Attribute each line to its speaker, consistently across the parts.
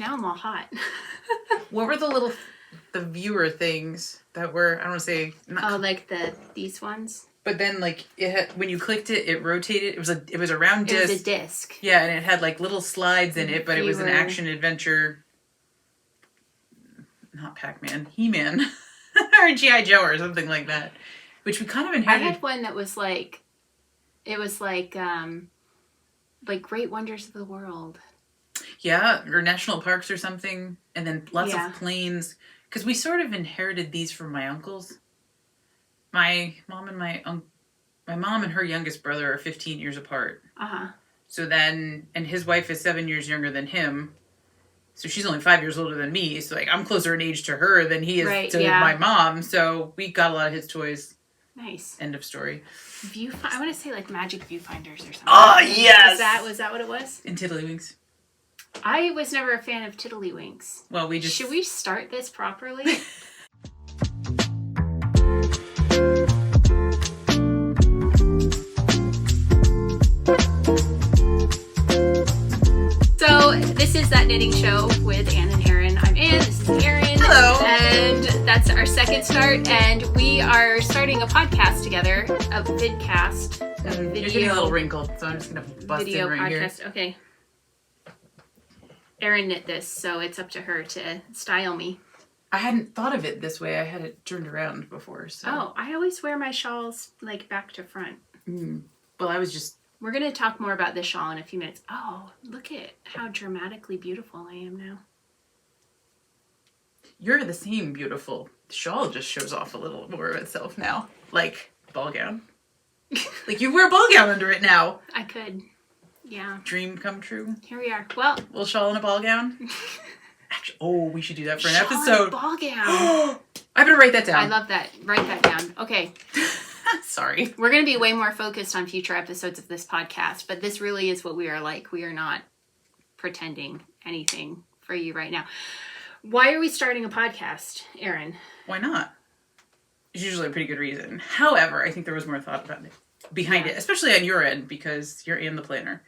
Speaker 1: Now I'm all hot.
Speaker 2: What were the viewer things that were, I don't want to say...
Speaker 1: like these ones?
Speaker 2: But then, like, it had, when you clicked it, it rotated. It was a round disc.
Speaker 1: It was a disc.
Speaker 2: Yeah, and it had, like, little slides in it, but it was an action-adventure... Not Pac-Man. He-Man. Or G.I. Joe or something like that. Which we kind of inherited.
Speaker 1: I had one that was like... It was like Great Wonders of the World.
Speaker 2: Yeah, or national parks or something. And then lots of planes. Because we sort of inherited these from my uncles. My mom and her youngest brother are 15 years apart.
Speaker 1: Uh-huh.
Speaker 2: So then, and his wife is 7 years younger than him. So she's only 5 years older than me. So, like, I'm closer in age to her than he is to my mom. So we got a lot of his toys.
Speaker 1: Nice.
Speaker 2: End of story.
Speaker 1: I want to say, like, Magic Viewfinders or something.
Speaker 2: Oh, yes!
Speaker 1: Was that what it was?
Speaker 2: And Tiddlywinks.
Speaker 1: I was never a fan of Tiddlywinks.
Speaker 2: Well, Should
Speaker 1: we start this properly? So, this is That Knitting Show with Anne and Erin. I'm Anne, this is Erin.
Speaker 2: Hello!
Speaker 1: And that's our second start, and we are starting a podcast together, a vidcast.
Speaker 2: You're getting a little wrinkled, so I'm just going to bust in right
Speaker 1: podcast.
Speaker 2: Here.
Speaker 1: Okay. Erin knit this, so it's up to her to style me.
Speaker 2: I hadn't thought of it this way. I had it turned around before. So.
Speaker 1: Oh, I always wear my shawls, like, back to front.
Speaker 2: Well, I was just...
Speaker 1: We're going to talk more about this shawl in a few minutes. Oh, look at how dramatically beautiful I am now.
Speaker 2: You're the same beautiful. The shawl just shows off a little more of itself now. Like, ball gown. Like, you wear a ball gown under it now.
Speaker 1: I could. Yeah.
Speaker 2: Dream come true.
Speaker 1: Here we are. Well.
Speaker 2: Little shawl and a ball gown. Actually, we should do that for an episode.
Speaker 1: Shawl and a ball gown.
Speaker 2: I better write that down.
Speaker 1: I love that. Write that down. Okay.
Speaker 2: Sorry.
Speaker 1: We're going to be way more focused on future episodes of this podcast, but this really is what we are like. We are not pretending anything for you right now. Why are we starting a podcast, Erin?
Speaker 2: Why not? It's usually a pretty good reason. However, I think there was more thought behind it, especially on your end, because you're Anne the planner.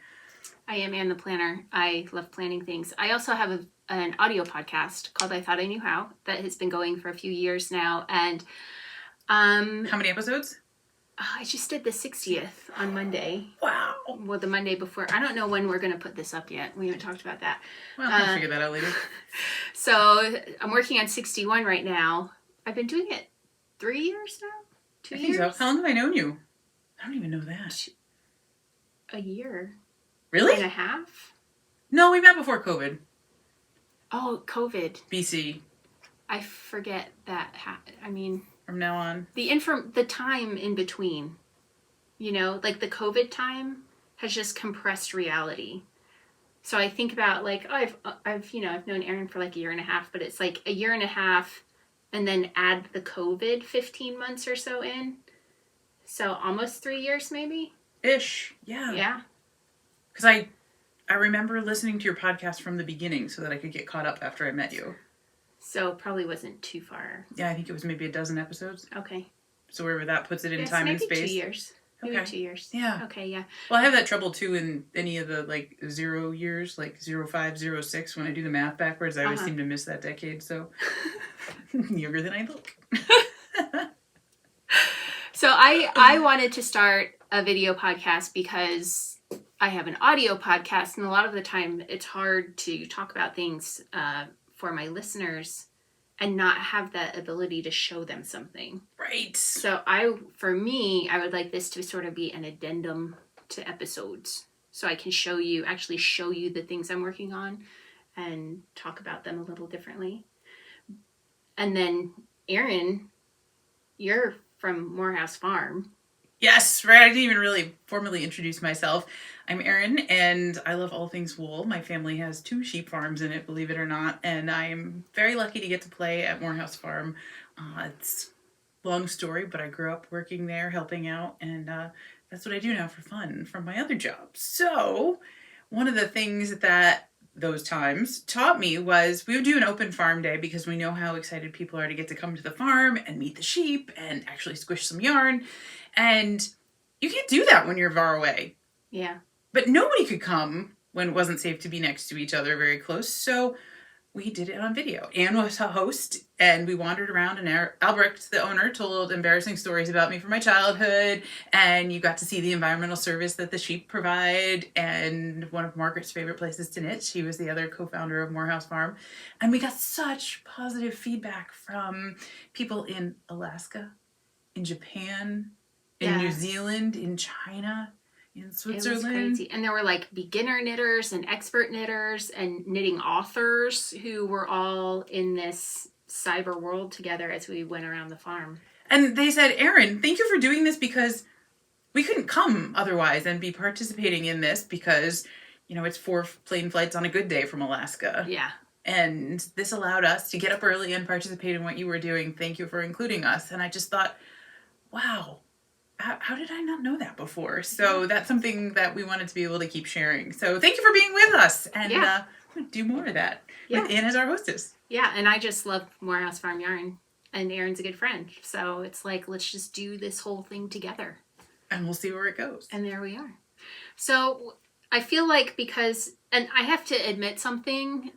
Speaker 1: I am Anne the planner. I love planning things. I also have an audio podcast called I Thought I Knew How that has been going for a few years now. And
Speaker 2: how many episodes?
Speaker 1: I just did the 60th on Monday.
Speaker 2: Wow.
Speaker 1: Well, the Monday before. I don't know when we're going to put this up yet. We haven't talked about that.
Speaker 2: Well, I'll figure that out later.
Speaker 1: So I'm working on 61 right now. I've been doing it 3 years now? 2 years?
Speaker 2: I think so. How long have I known you? I don't even know that.
Speaker 1: A year.
Speaker 2: Really?
Speaker 1: And a half?
Speaker 2: No, we met before COVID.
Speaker 1: Oh, COVID.
Speaker 2: BC.
Speaker 1: I forget that.
Speaker 2: From now on.
Speaker 1: The time in between, like the COVID time has just compressed reality. So I think about like, I've known Erin for like a year and a half, but it's like a year and a half and then add the COVID 15 months or so in. So almost 3 years maybe?
Speaker 2: Ish. Yeah.
Speaker 1: Yeah.
Speaker 2: Because I remember listening to your podcast from the beginning so that I could get caught up after I met you.
Speaker 1: So it probably wasn't too far.
Speaker 2: Yeah, I think it was maybe a dozen episodes.
Speaker 1: Okay.
Speaker 2: So wherever that puts it in time and space.
Speaker 1: Maybe 2 years. Maybe 2 years.
Speaker 2: Yeah.
Speaker 1: Okay, yeah.
Speaker 2: Well, I have that trouble too in any of the like 0 years, like 05, 06. When I do the math backwards, I always seem to miss that decade. So younger than I look.
Speaker 1: So I wanted to start a video podcast because I have an audio podcast, and a lot of the time it's hard to talk about things for my listeners and not have that ability to show them something.
Speaker 2: Right.
Speaker 1: So for me, I would like this to sort of be an addendum to episodes. So I can actually show you the things I'm working on and talk about them a little differently. And then, Erin, you're from Morehouse Farm.
Speaker 2: Yes, right. I didn't even really formally introduce myself. I'm Erin, and I love all things wool. My family has 2 sheep farms in it, believe it or not, and I'm very lucky to get to play at Morehouse Farm. It's a long story, but I grew up working there, helping out, and that's what I do now for fun from my other job. So one of the things that those times taught me was we would do an open farm day because we know how excited people are to get to come to the farm and meet the sheep and actually squish some yarn. And you can't do that when you're far away.
Speaker 1: Yeah.
Speaker 2: But nobody could come when it wasn't safe to be next to each other very close. So we did it on video. Anne was a host, and we wandered around, and Albrecht, the owner, told embarrassing stories about me from my childhood, and you got to see the environmental service that the sheep provide, and one of Margaret's favorite places to knit. She was the other co-founder of Morehouse Farm, and we got such positive feedback from people in Alaska, in Japan, in New Zealand, in China, in Switzerland.
Speaker 1: It was crazy. And there were like beginner knitters and expert knitters and knitting authors who were all in this cyber world together as we went around the farm.
Speaker 2: And they said, Erin, thank you for doing this, because we couldn't come otherwise and be participating in this because, you know, it's 4 plane flights on a good day from Alaska.
Speaker 1: Yeah.
Speaker 2: And this allowed us to get up early and participate in what you were doing. Thank you for including us. And I just thought, wow. How did I not know that before? So that's something that we wanted to be able to keep sharing. So thank you for being with us. And we're going to do more of that with Anne as our hostess.
Speaker 1: Yeah, and I just love Morehouse Farm yarn. And Erin's a good friend. So it's like, let's just do this whole thing together.
Speaker 2: And we'll see where it goes.
Speaker 1: And there we are. So I feel like and I have to admit something.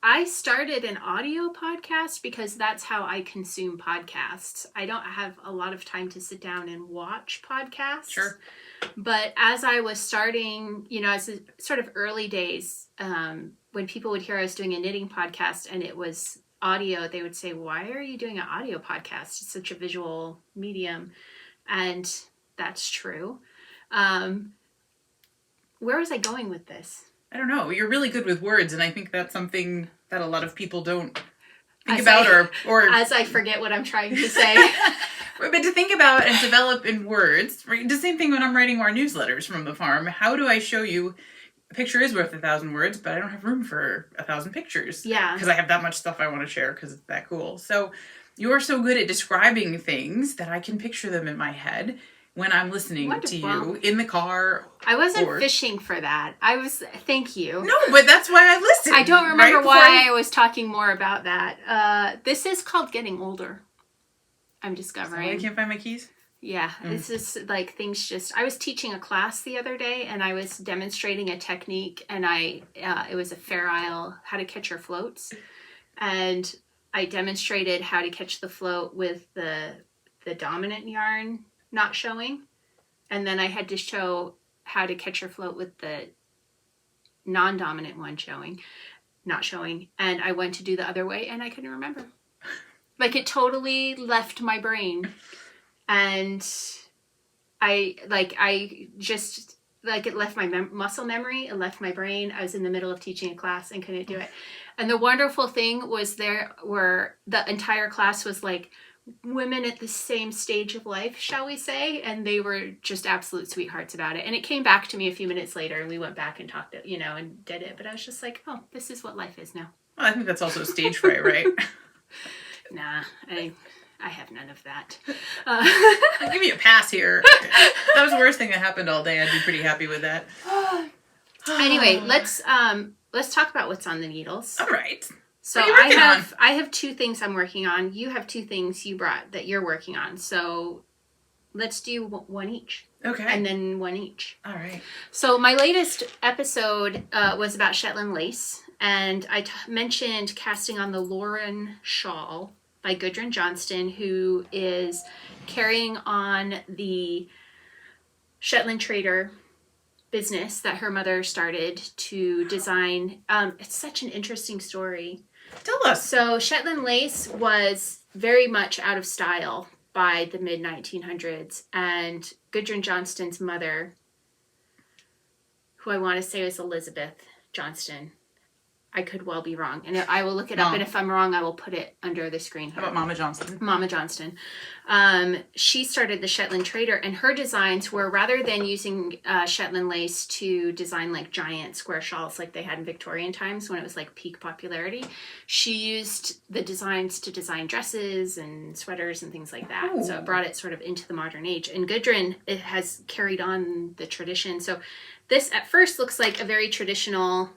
Speaker 1: I started an audio podcast because that's how I consume podcasts. I don't have a lot of time to sit down and watch podcasts.
Speaker 2: Sure.
Speaker 1: But as I was starting, you know, as a sort of early days, when people would hear I was doing a knitting podcast and it was audio, they would say, why are you doing an audio podcast? It's such a visual medium. And that's true. Where was I going with this?
Speaker 2: I don't know. You're really good with words, and I think that's something that a lot of people don't think about or
Speaker 1: as I forget what I'm trying to say.
Speaker 2: But to think about and develop in words, right? The same thing when I'm writing our newsletters from the farm. How do I show you a picture is worth 1,000 words, but I don't have room for 1,000 pictures.
Speaker 1: Yeah.
Speaker 2: Because I have that much stuff I want to share because it's that cool. So you're so good at describing things that I can picture them in my head when I'm listening to you in the car.
Speaker 1: I wasn't fishing for that. Thank you.
Speaker 2: No, but that's why I listened.
Speaker 1: I don't remember why I was talking more about that. This is called getting older. I'm discovering.
Speaker 2: I can't find my keys?
Speaker 1: Yeah, this is like things I was teaching a class the other day and I was demonstrating a technique and it was a Fair Isle, how to catch your floats. And I demonstrated how to catch the float with the dominant yarn not showing, and then I had to show how to catch your float with the non-dominant one not showing, and I went to do the other way and I couldn't remember. Like it totally left my brain, and it left my muscle memory, it left my brain. I was in the middle of teaching a class and couldn't do it. And the wonderful thing was the entire class was like women at the same stage of life, shall we say, and they were just absolute sweethearts about it. And it came back to me a few minutes later and we went back and talked, and did it. But I was just like, oh, this is what life is now.
Speaker 2: Well, I think that's also stage fright, right?
Speaker 1: Nah, I have none of that.
Speaker 2: I'll give you a pass here. That was the worst thing that happened all day. I'd be pretty happy with that.
Speaker 1: Anyway, let's talk about what's on the needles.
Speaker 2: All right.
Speaker 1: So I have 2 things I'm working on. You have 2 things you brought that you're working on. So let's do one each.
Speaker 2: Okay.
Speaker 1: And then one each.
Speaker 2: All right.
Speaker 1: So my latest episode was about Shetland lace. And I mentioned casting on the Lauren shawl by Gudrun Johnston, who is carrying on the Shetland trader business that her mother started to design. It's such an interesting story.
Speaker 2: Tell us.
Speaker 1: So Shetland lace was very much out of style by the mid-1900s, and Gudrun Johnston's mother, who I want to say was Elizabeth Johnston, I could well be wrong, and I will look it up, and if I'm wrong, I will put it under the screen here.
Speaker 2: How about Mama Johnston?
Speaker 1: Mama Johnston. She started the Shetland Trader, and her designs were, rather than using Shetland lace to design like giant square shawls like they had in Victorian times when it was like peak popularity, she used the designs to design dresses and sweaters and things like that. Ooh. So it brought it sort of into the modern age. And Gudrun, it has carried on the tradition. So this at first looks like a very traditional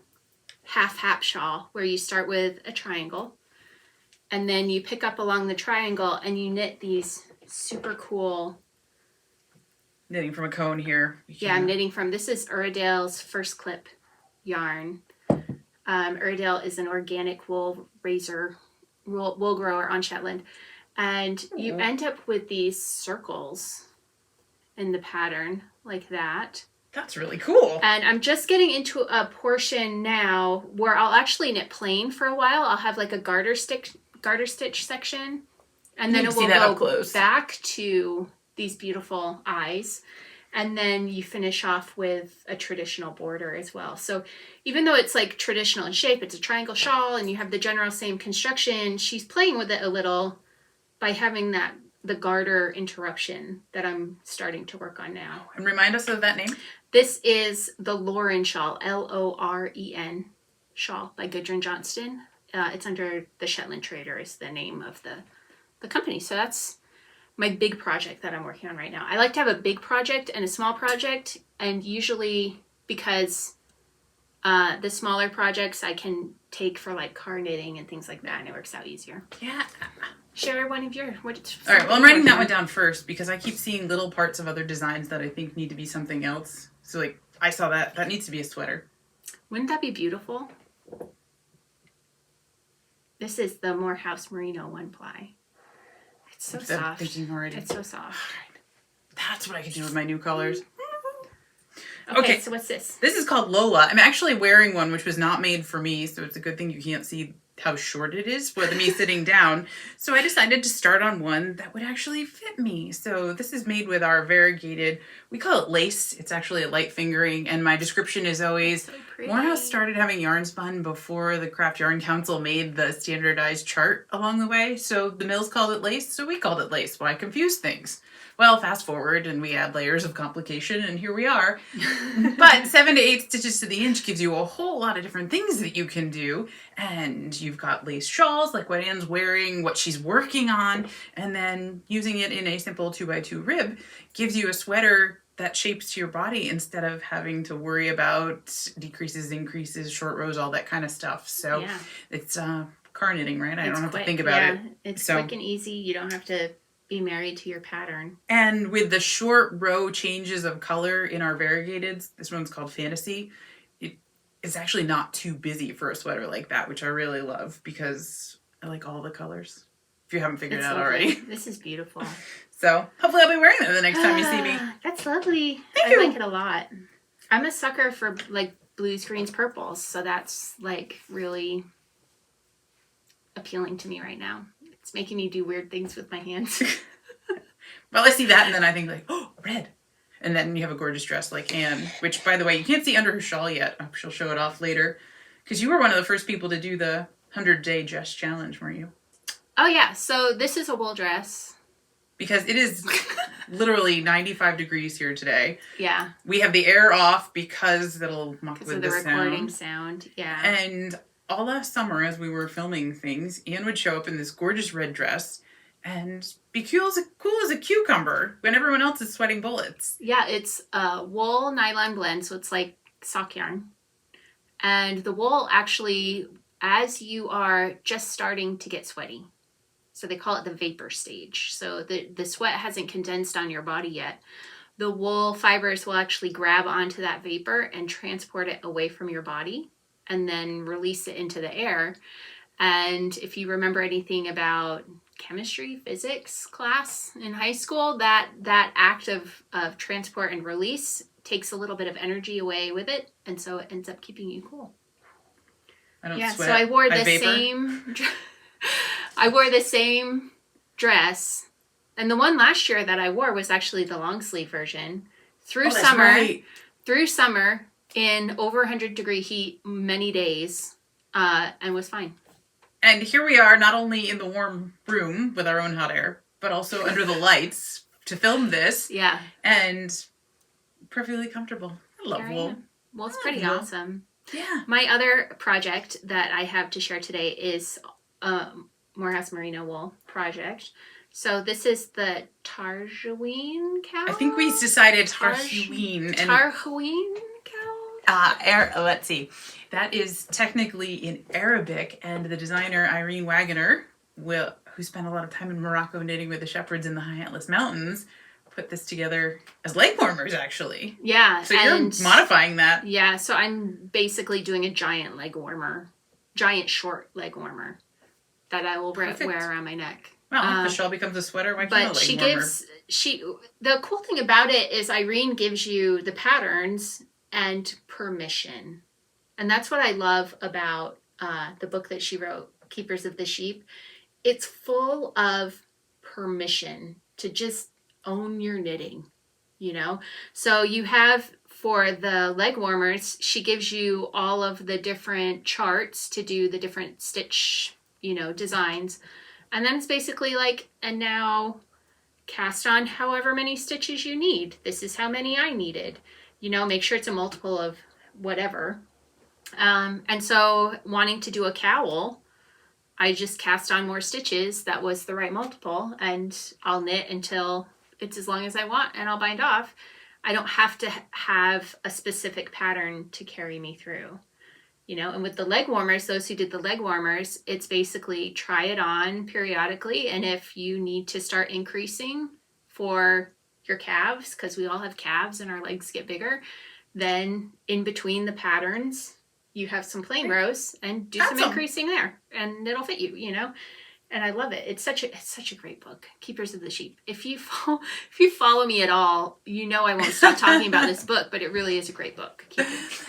Speaker 1: half shawl where you start with a triangle and then you pick up along the triangle and you knit these super cool.
Speaker 2: Knitting from a cone here.
Speaker 1: Yeah, I'm knitting from, this is Uradale's First Clip yarn. Iredale is an organic wool grower on Shetland. And you end up with these circles in the pattern like that.
Speaker 2: That's really cool.
Speaker 1: And I'm just getting into a portion now where I'll actually knit plain for a while. I'll have like a garter stitch section. And then it will go back to these beautiful eyes. And then you finish off with a traditional border as well. So even though it's like traditional in shape, it's a triangle shawl and you have the general same construction, she's playing with it a little by having the garter interruption that I'm starting to work on now.
Speaker 2: And remind us of that name.
Speaker 1: This is the Loren shawl, Loren shawl by Gudrun Johnston. It's under the Shetland Trader is the name of the company. So that's my big project that I'm working on right now. I like to have a big project and a small project, and usually because the smaller projects I can take for like car knitting and things like that, and it works out easier.
Speaker 2: Yeah.
Speaker 1: Share one of your...
Speaker 2: All right, well, I'm writing that one down first because I keep seeing little parts of other designs that I think need to be something else. So, like, I saw that. That needs to be a sweater.
Speaker 1: Wouldn't that be beautiful? This is the Morehouse Merino one ply. It's so soft.
Speaker 2: Thinking already.
Speaker 1: It's so soft.
Speaker 2: All right. That's what I can do with my new colors.
Speaker 1: Okay, so what's this?
Speaker 2: This is called Lola. I'm actually wearing one which was not made for me, so it's a good thing you can't see how short it is for me sitting down. So I decided to start on one that would actually fit me. So this is made with our variegated, we call it lace. It's actually a light fingering, and my description is always,
Speaker 1: so
Speaker 2: Morehouse started having yarn spun before the Craft Yarn Council made the standardized chart along the way. So the mills called it lace, so we called it lace. Why confuse things? Well, fast forward and we add layers of complication and here we are. But 7 to 8 stitches to the inch gives you a whole lot of different things that you can do. And you've got lace shawls like what Anne's wearing, what she's working on, and then using it in a simple 2x2 rib gives you a sweater that shapes to your body instead of having to worry about decreases, increases, short rows, all that kind of stuff. So it's car knitting, right? I don't have to think about it.
Speaker 1: It's quick and easy. You don't have to be married to your pattern.
Speaker 2: And with the short row changes of color in our variegateds, this one's called Fantasy, it's actually not too busy for a sweater like that, which I really love because I like all the colors. If you haven't figured it out already.
Speaker 1: This is beautiful.
Speaker 2: So hopefully I'll be wearing them the next time you see me.
Speaker 1: That's lovely.
Speaker 2: Thank you.
Speaker 1: I like it a lot. I'm a sucker for like blues, greens, purples. So that's like really appealing to me right now. It's making me do weird things with my hands.
Speaker 2: Well, I see that and then I think like, oh, red. And then you have a gorgeous dress like Anne, which, by the way, you can't see under her shawl yet. She'll show it off later. Because you were one of the first people to do the 100-day dress challenge, weren't you?
Speaker 1: Oh, yeah. So this is a wool dress.
Speaker 2: Because it is literally 95 degrees here today.
Speaker 1: Yeah.
Speaker 2: We have the air off because it'll muck with the
Speaker 1: recording sound. Yeah.
Speaker 2: And all last summer, as we were filming things, Anne would show up in this gorgeous red dress and be cool as a cucumber when everyone else is sweating bullets.
Speaker 1: Yeah, it's a wool nylon blend, so it's like sock yarn. And the wool actually, as you are just starting to get sweaty, so they call it the vapor stage. So the sweat hasn't condensed on your body yet. The wool fibers will actually grab onto that vapor and transport it away from your body and then release it into the air. And if you remember anything about chemistry, physics class in high school, that act of transport and release takes a little bit of energy away with it, and so it ends up keeping you cool.
Speaker 2: I don't sweat.
Speaker 1: So I wore the same dress, and the one last year that I wore was actually the long sleeve version through summer in over 100-degree heat many days, and was fine.
Speaker 2: And here we are, not only in the warm room with our own hot air, but also under the lights to film this.
Speaker 1: Yeah.
Speaker 2: And perfectly comfortable. I love wool.
Speaker 1: Well, it's pretty awesome.
Speaker 2: Yeah.
Speaker 1: My other project that I have to share today is Morehouse Merino wool project. So this is the Targhiwin cowl.
Speaker 2: I think we decided Targhiwin.
Speaker 1: Targhiwin cowl?
Speaker 2: Let's see. That is technically in Arabic, and the designer Irene Waggener, who spent a lot of time in Morocco knitting with the shepherds in the High Atlas Mountains, put this together as leg warmers, actually.
Speaker 1: Yeah.
Speaker 2: So you're modifying that.
Speaker 1: Yeah, so I'm basically doing a giant short leg warmer that I will wear around my neck.
Speaker 2: Well, if the shawl becomes a sweater, why can't a leg warmer?
Speaker 1: The cool thing about it is Irene gives you the patterns and permission. And that's what I love about the book that she wrote, Keepers of the Sheep. It's full of permission to just own your knitting, you know? So you have, for the leg warmers, she gives you all of the different charts to do the different stitch, designs. And then it's basically like, and now cast on however many stitches you need. This is how many I needed. Make sure it's a multiple of whatever. And so wanting to do a cowl, I just cast on more stitches. That was the right multiple, and I'll knit until it's as long as I want, and I'll bind off. I don't have to have a specific pattern to carry me through, and with the leg warmers, those who did the leg warmers, it's basically try it on periodically. And if you need to start increasing for your calves, because we all have calves and our legs get bigger, then in between the patterns, you have some plain rows and do some increasing there, and it'll fit you, And I love it. It's such a great book, Keepers of the Sheep. If you follow me at all, I won't stop talking about this book, but it really is a great book.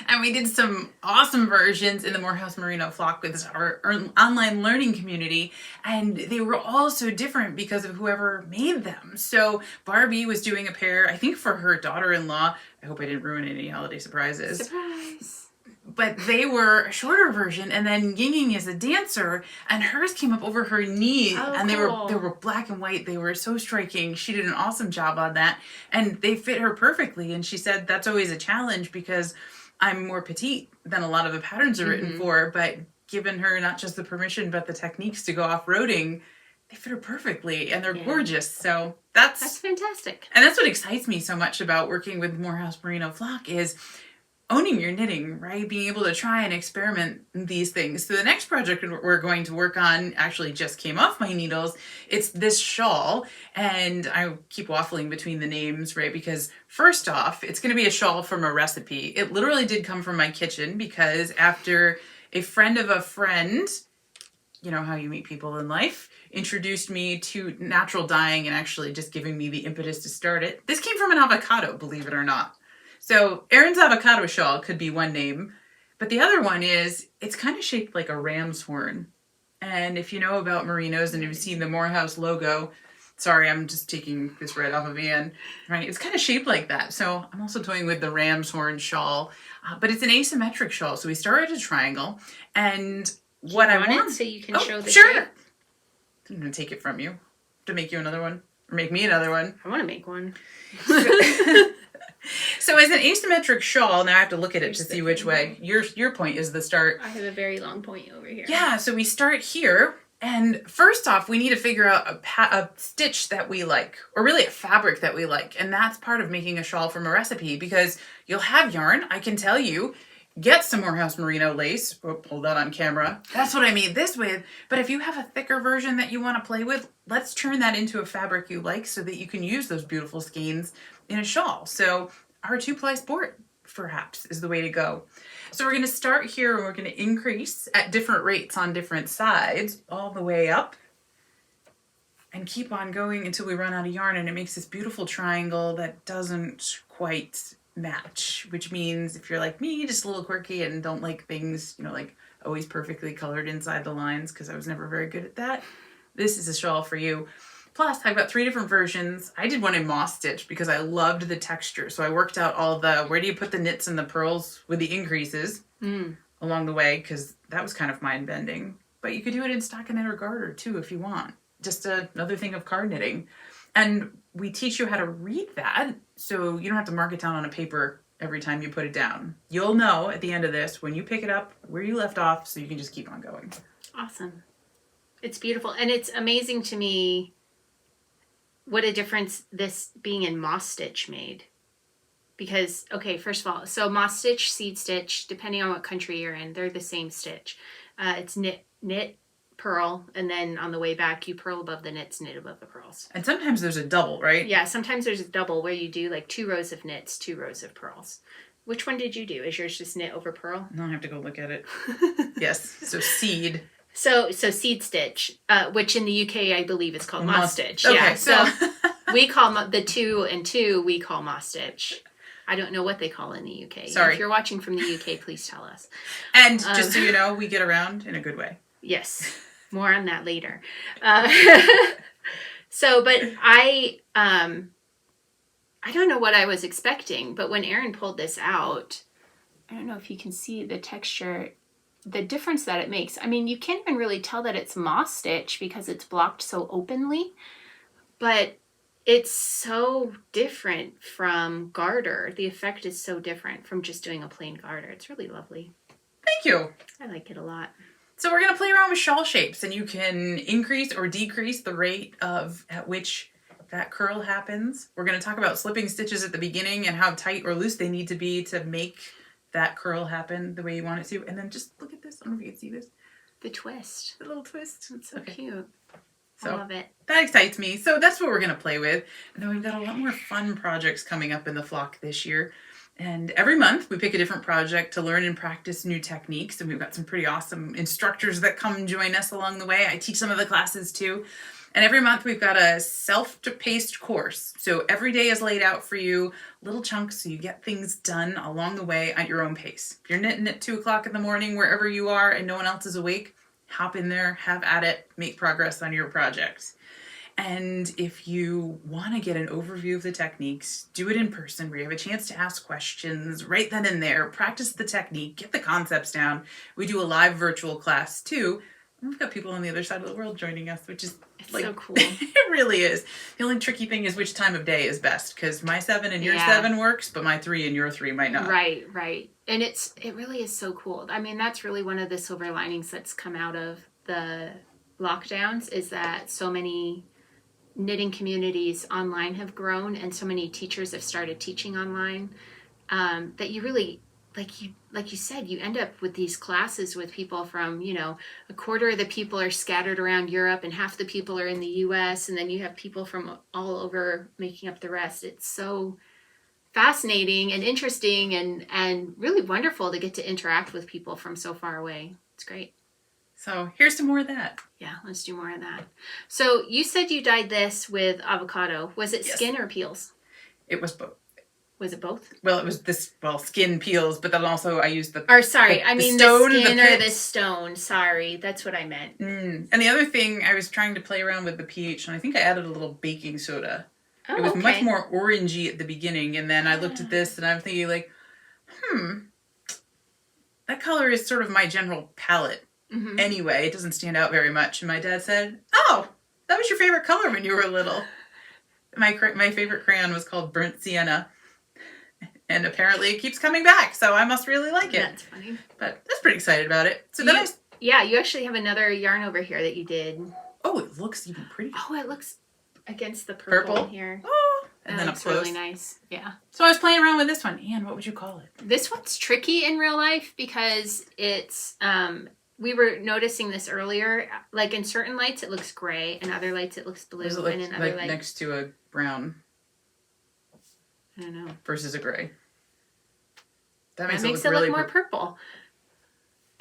Speaker 2: And we did some awesome versions in the Morehouse Merino flock with our online learning community, and they were all so different because of whoever made them. So Barbie was doing a pair, I think, for her daughter-in-law. I hope I didn't ruin any holiday surprises.
Speaker 1: Surprise!
Speaker 2: But they were a shorter version, and then Yinging is a dancer, and hers came up over her knee, and
Speaker 1: cool.
Speaker 2: they were black and white. They were so striking. She did an awesome job on that, and they fit her perfectly. And she said that's always a challenge because I'm more petite than a lot of the patterns are written for, but given her not just the permission but the techniques to go off-roading, they fit her perfectly, and they're gorgeous. So that's
Speaker 1: fantastic.
Speaker 2: And that's what excites me so much about working with Morehouse Merino flock is owning your knitting, right? Being able to try and experiment these things. So the next project we're going to work on actually just came off my needles. It's this shawl, and I keep waffling between the names, right? Because first off, it's going to be a shawl from a recipe. It literally did come from my kitchen because after a friend of a friend, you know how you meet people in life, introduced me to natural dyeing and actually just giving me the impetus to start it. This came from an avocado, believe it or not. So Erin's avocado shawl could be one name, but the other one is, it's kind of shaped like a ram's horn. And if you know about merinos and you've seen the Morehouse logo, sorry, I'm just taking this right off of Anne, right? It's kind of shaped like that. So I'm also toying with the ram's horn shawl, but it's an asymmetric shawl. So we started a triangle, and what I want,
Speaker 1: so you can show the
Speaker 2: shape. I'm going to take it from you to make you another one, or make me another one.
Speaker 1: I want to make one.
Speaker 2: So as an asymmetric shawl, now I have to look at it to see which way. Your point is the start.
Speaker 1: I have a very long point over here.
Speaker 2: Yeah, so we start here, and first off, we need to figure out a stitch that we like, or really a fabric that we like, and that's part of making a shawl from a recipe, because you'll have yarn, I can tell you, get some Morehouse Merino lace. Oh, hold that on camera. That's what I made this with. But if you have a thicker version that you want to play with, let's turn that into a fabric you like so that you can use those beautiful skeins in a shawl. So our 2-ply sport, perhaps, is the way to go. So we're going to start here, and we're going to increase at different rates on different sides all the way up and keep on going until we run out of yarn, and it makes this beautiful triangle that doesn't quite match, which means if you're like me, just a little quirky and don't like things, like always perfectly colored inside the lines, because I was never very good at that, this is a shawl for you. Plus, I've got 3 different versions. I did one in moss stitch because I loved the texture. So I worked out all the, where do you put the knits and the purls with the increases along the way, because that was kind of mind bending. But you could do it in stockinette or garter too if you want. Just another thing of card knitting. And we teach you how to read that, so you don't have to mark it down on a paper every time you put it down. You'll know at the end of this when you pick it up where you left off, so you can just keep on going.
Speaker 1: Awesome. It's beautiful. And it's amazing to me what a difference this being in moss stitch made. Because, okay, first of all, so moss stitch, seed stitch, depending on what country you're in, they're the same stitch. It's knit, purl, and then on the way back you purl above the knits, knit above the purls.
Speaker 2: And sometimes there's a double, right?
Speaker 1: Yeah, sometimes there's a double where you do like 2 rows of knits, 2 rows of purls. Which one did you do? Is yours just knit over purl?
Speaker 2: No, I have to go look at it. Yes, so seed.
Speaker 1: So seed stitch, which in the UK I believe is called moss stitch.
Speaker 2: Okay,
Speaker 1: Yeah, so we call the 2 and 2 we call moss stitch. I don't know what they call it in the UK.
Speaker 2: Sorry.
Speaker 1: If you're watching from the UK, please tell us.
Speaker 2: And just so you know, we get around in a good way.
Speaker 1: Yes, more on that later. But I don't know what I was expecting, but when Erin pulled this out, I don't know if you can see the texture, the difference that it makes. I mean, you can't even really tell that it's moss stitch because it's blocked so openly, but it's so different from garter. The effect is so different from just doing a plain garter. It's really lovely.
Speaker 2: Thank you.
Speaker 1: I like it a lot.
Speaker 2: So we're going to play around with shawl shapes, and you can increase or decrease the rate at which that curl happens. We're going to talk about slipping stitches at the beginning and how tight or loose they need to be to make that curl happen the way you want it to. And then just look at this. I don't know if you can see this.
Speaker 1: The twist.
Speaker 2: The little twist.
Speaker 1: It's so cute.
Speaker 2: So
Speaker 1: I love it.
Speaker 2: That excites me. So that's what we're going to play with. And then we've got a lot more fun projects coming up in the flock this year. And every month we pick a different project to learn and practice new techniques. And we've got some pretty awesome instructors that come join us along the way. I teach some of the classes too. And every month we've got a self-paced course. So every day is laid out for you, little chunks, so you get things done along the way at your own pace. If you're knitting at 2 o'clock in the morning, wherever you are and no one else is awake, hop in there, have at it, make progress on your projects. And if you want to get an overview of the techniques, do it in person where you have a chance to ask questions right then and there, practice the technique, get the concepts down. We do a live virtual class too. We've got people on the other side of the world joining us, which is
Speaker 1: so cool.
Speaker 2: It really is. The only tricky thing is which time of day is best, because my 7 and your 7 works, but my 3 and your 3 might not.
Speaker 1: Right. And it really is so cool. I mean, that's really one of the silver linings that's come out of the lockdowns, is that so many knitting communities online have grown and so many teachers have started teaching online, that you really, like you said, you end up with these classes with people from, a quarter of the people are scattered around Europe and half the people are in the US, and then you have people from all over making up the rest. It's so fascinating and interesting and really wonderful to get to interact with people from so far away. It's great.
Speaker 2: So here's some more of that.
Speaker 1: Yeah, let's do more of that. So you said you dyed this with avocado. Was it skin or peels?
Speaker 2: It was both.
Speaker 1: Was it both?
Speaker 2: Well, it was skin peels, but then also I used the...
Speaker 1: Or sorry,
Speaker 2: the
Speaker 1: skin or the stone. Sorry, that's what I meant.
Speaker 2: And the other thing, I was trying to play around with the pH, and I think I added a little baking soda.
Speaker 1: Oh,
Speaker 2: it was much more orangey at the beginning, and then I looked at this, and I'm thinking like, that color is sort of my general palette. Mm-hmm. Anyway, it doesn't stand out very much. And my dad said, "Oh, that was your favorite color when you were little." My favorite crayon was called Burnt Sienna. And apparently it keeps coming back, so I must really like it.
Speaker 1: That's funny.
Speaker 2: But I was pretty excited about it. So then
Speaker 1: you actually have another yarn over here that you did.
Speaker 2: Oh, it looks even prettier.
Speaker 1: Oh, it looks against the purple here.
Speaker 2: Oh, and then up close.
Speaker 1: Really nice. Yeah.
Speaker 2: So I was playing around with this one. Anne, what would you call it?
Speaker 1: This one's tricky in real life because it's we were noticing this earlier. Like in certain lights it looks gray, and other lights it looks blue, and in other lights
Speaker 2: next to a brown.
Speaker 1: I don't know.
Speaker 2: Versus a gray. That
Speaker 1: makes
Speaker 2: makes
Speaker 1: it look more purple.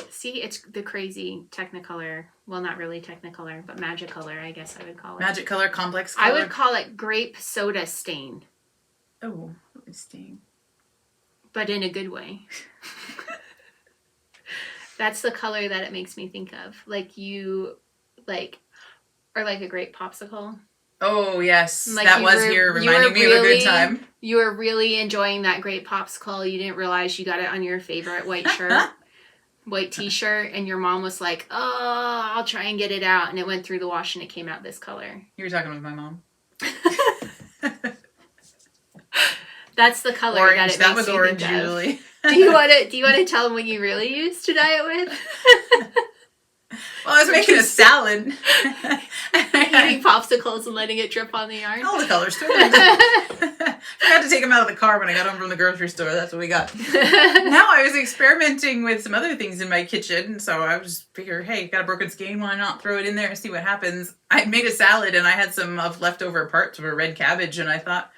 Speaker 1: See, it's the crazy Technicolor. Well, not really Technicolor, but Magicolor, I guess I would call it.
Speaker 2: Magicolor, complex color.
Speaker 1: I would call it grape soda stain.
Speaker 2: Oh, stain.
Speaker 1: But in a good way. That's the color that it makes me think of. Or like a grape popsicle.
Speaker 2: Oh, yes.
Speaker 1: Like
Speaker 2: that was here reminding me of a good time.
Speaker 1: You were really enjoying that grape popsicle. You didn't realize you got it on your favorite white shirt, white t-shirt, and your mom was like, "Oh, I'll try and get it out." And it went through the wash and it came out this color.
Speaker 2: You were talking with my mom.
Speaker 1: That's the color
Speaker 2: orange.
Speaker 1: that it
Speaker 2: that
Speaker 1: makes
Speaker 2: was
Speaker 1: me
Speaker 2: orange
Speaker 1: think of.
Speaker 2: usually.
Speaker 1: Do you want to tell them what you really used to dye it with?
Speaker 2: Well, I was making a salad.
Speaker 1: Eating popsicles and letting it drip on the yarn.
Speaker 2: All the colors. I had to take them out of the car when I got home from the grocery store. That's what we got. Now I was experimenting with some other things in my kitchen. So I was figure, hey, got a broken skein. Why not throw it in there and see what happens? I made a salad and I had some of leftover parts of a red cabbage. And I thought,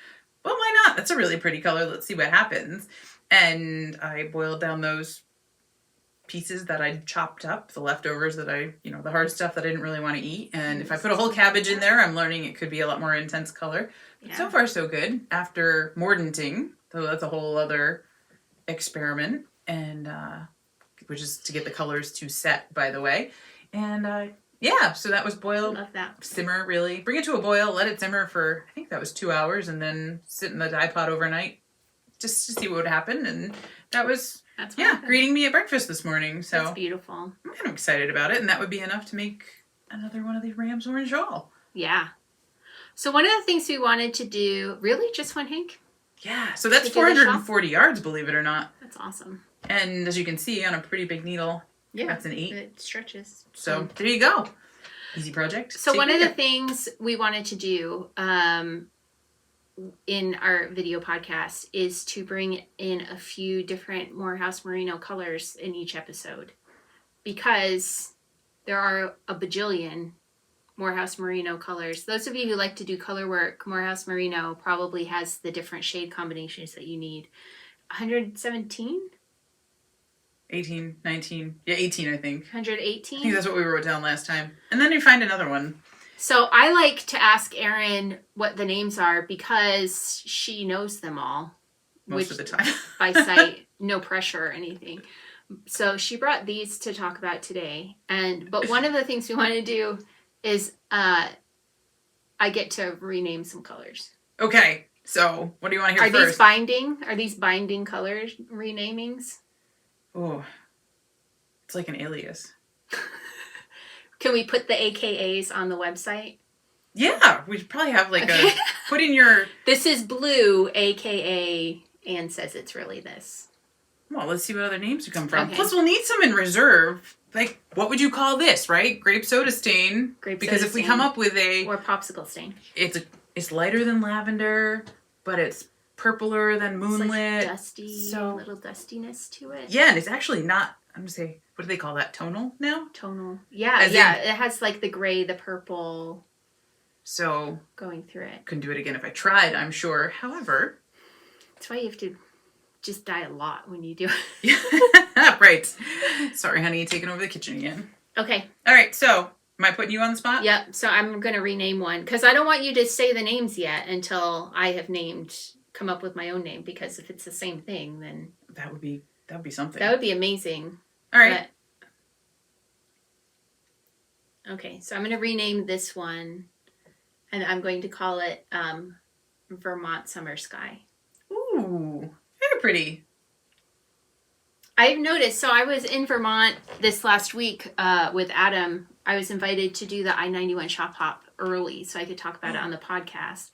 Speaker 2: well, why not? That's a really pretty color. Let's see what happens. And I boiled down those pieces that I chopped up, the leftovers that the hard stuff that I didn't really want to eat. And if I put a whole cabbage in there, I'm learning it could be a lot more intense color. But so far, so good. After mordanting, so that's a whole other experiment, and which is to get the colors to set, by the way. And so that was boiled.
Speaker 1: Love that.
Speaker 2: Simmer, really. Bring it to a boil, let it simmer for, I think that was 2 hours, and then sit in the dye pot overnight just to see what would happen. And that was... greeting me at breakfast this morning. So
Speaker 1: that's beautiful.
Speaker 2: I'm kind of excited about it, and that would be enough to make another one of these Ram's Orange shawl.
Speaker 1: Yeah. So one of the things we wanted to do, really just one hank?
Speaker 2: Yeah. So that's 440 yards, believe it or not.
Speaker 1: That's awesome.
Speaker 2: And as you can see on a pretty big needle, that's an 8.
Speaker 1: It stretches.
Speaker 2: So there you go. Easy project.
Speaker 1: So one of the things we wanted to do in our video podcast is to bring in a few different Morehouse Merino colors in each episode, because there are a bajillion Morehouse Merino colors. Those of you who like to do color work, Morehouse Merino probably has the different shade combinations that you need. 117?
Speaker 2: 18, 19. Yeah, 18, I think.
Speaker 1: 118?
Speaker 2: I think that's what we wrote down last time. And then you find another one.
Speaker 1: So I like to ask Erin what the names are because she knows them all.
Speaker 2: Most of the time.
Speaker 1: By sight, no pressure or anything. So she brought these to talk about today. But one of the things we want to do is I get to rename some colors.
Speaker 2: Okay. So what do you want to hear
Speaker 1: first?
Speaker 2: Are
Speaker 1: these binding colors renamings?
Speaker 2: Oh, it's like an alias.
Speaker 1: Can we put the AKAs on the website?
Speaker 2: Yeah, we should probably have put in your...
Speaker 1: This is blue, AKA Anne says it's really this.
Speaker 2: Well, let's see what other names you come from.
Speaker 1: Okay.
Speaker 2: Plus, we'll need some in reserve. Like, what would you call this, right? Grape soda stain. Because if we come up with
Speaker 1: or popsicle stain.
Speaker 2: It's lighter than lavender, but it's purpler than moonlit.
Speaker 1: It's like dusty, little dustiness to it.
Speaker 2: Yeah, and it's actually not, I'm going to say, what do they call that? Tonal now?
Speaker 1: Tonal. Yeah, it has like the gray, the purple.
Speaker 2: So.
Speaker 1: Going through it.
Speaker 2: Couldn't do it again if I tried, I'm sure. However.
Speaker 1: That's why you have to just dye a lot when you do it.
Speaker 2: Right. Sorry, honey, taking over the kitchen again.
Speaker 1: Okay.
Speaker 2: All right, so am I putting you on the spot?
Speaker 1: Yep. So I'm going to rename one because I don't want you to say the names yet until I have come up with my own name, because if it's the same thing, then
Speaker 2: that would be something.
Speaker 1: That would be amazing.
Speaker 2: All right.
Speaker 1: Okay, so I'm going to rename this one, and I'm going to call it Vermont Summer Sky.
Speaker 2: Ooh, very pretty.
Speaker 1: I've noticed, so I was in Vermont this last week with Adam. I was invited to do the I-91 shop hop early so I could talk about it on the podcast.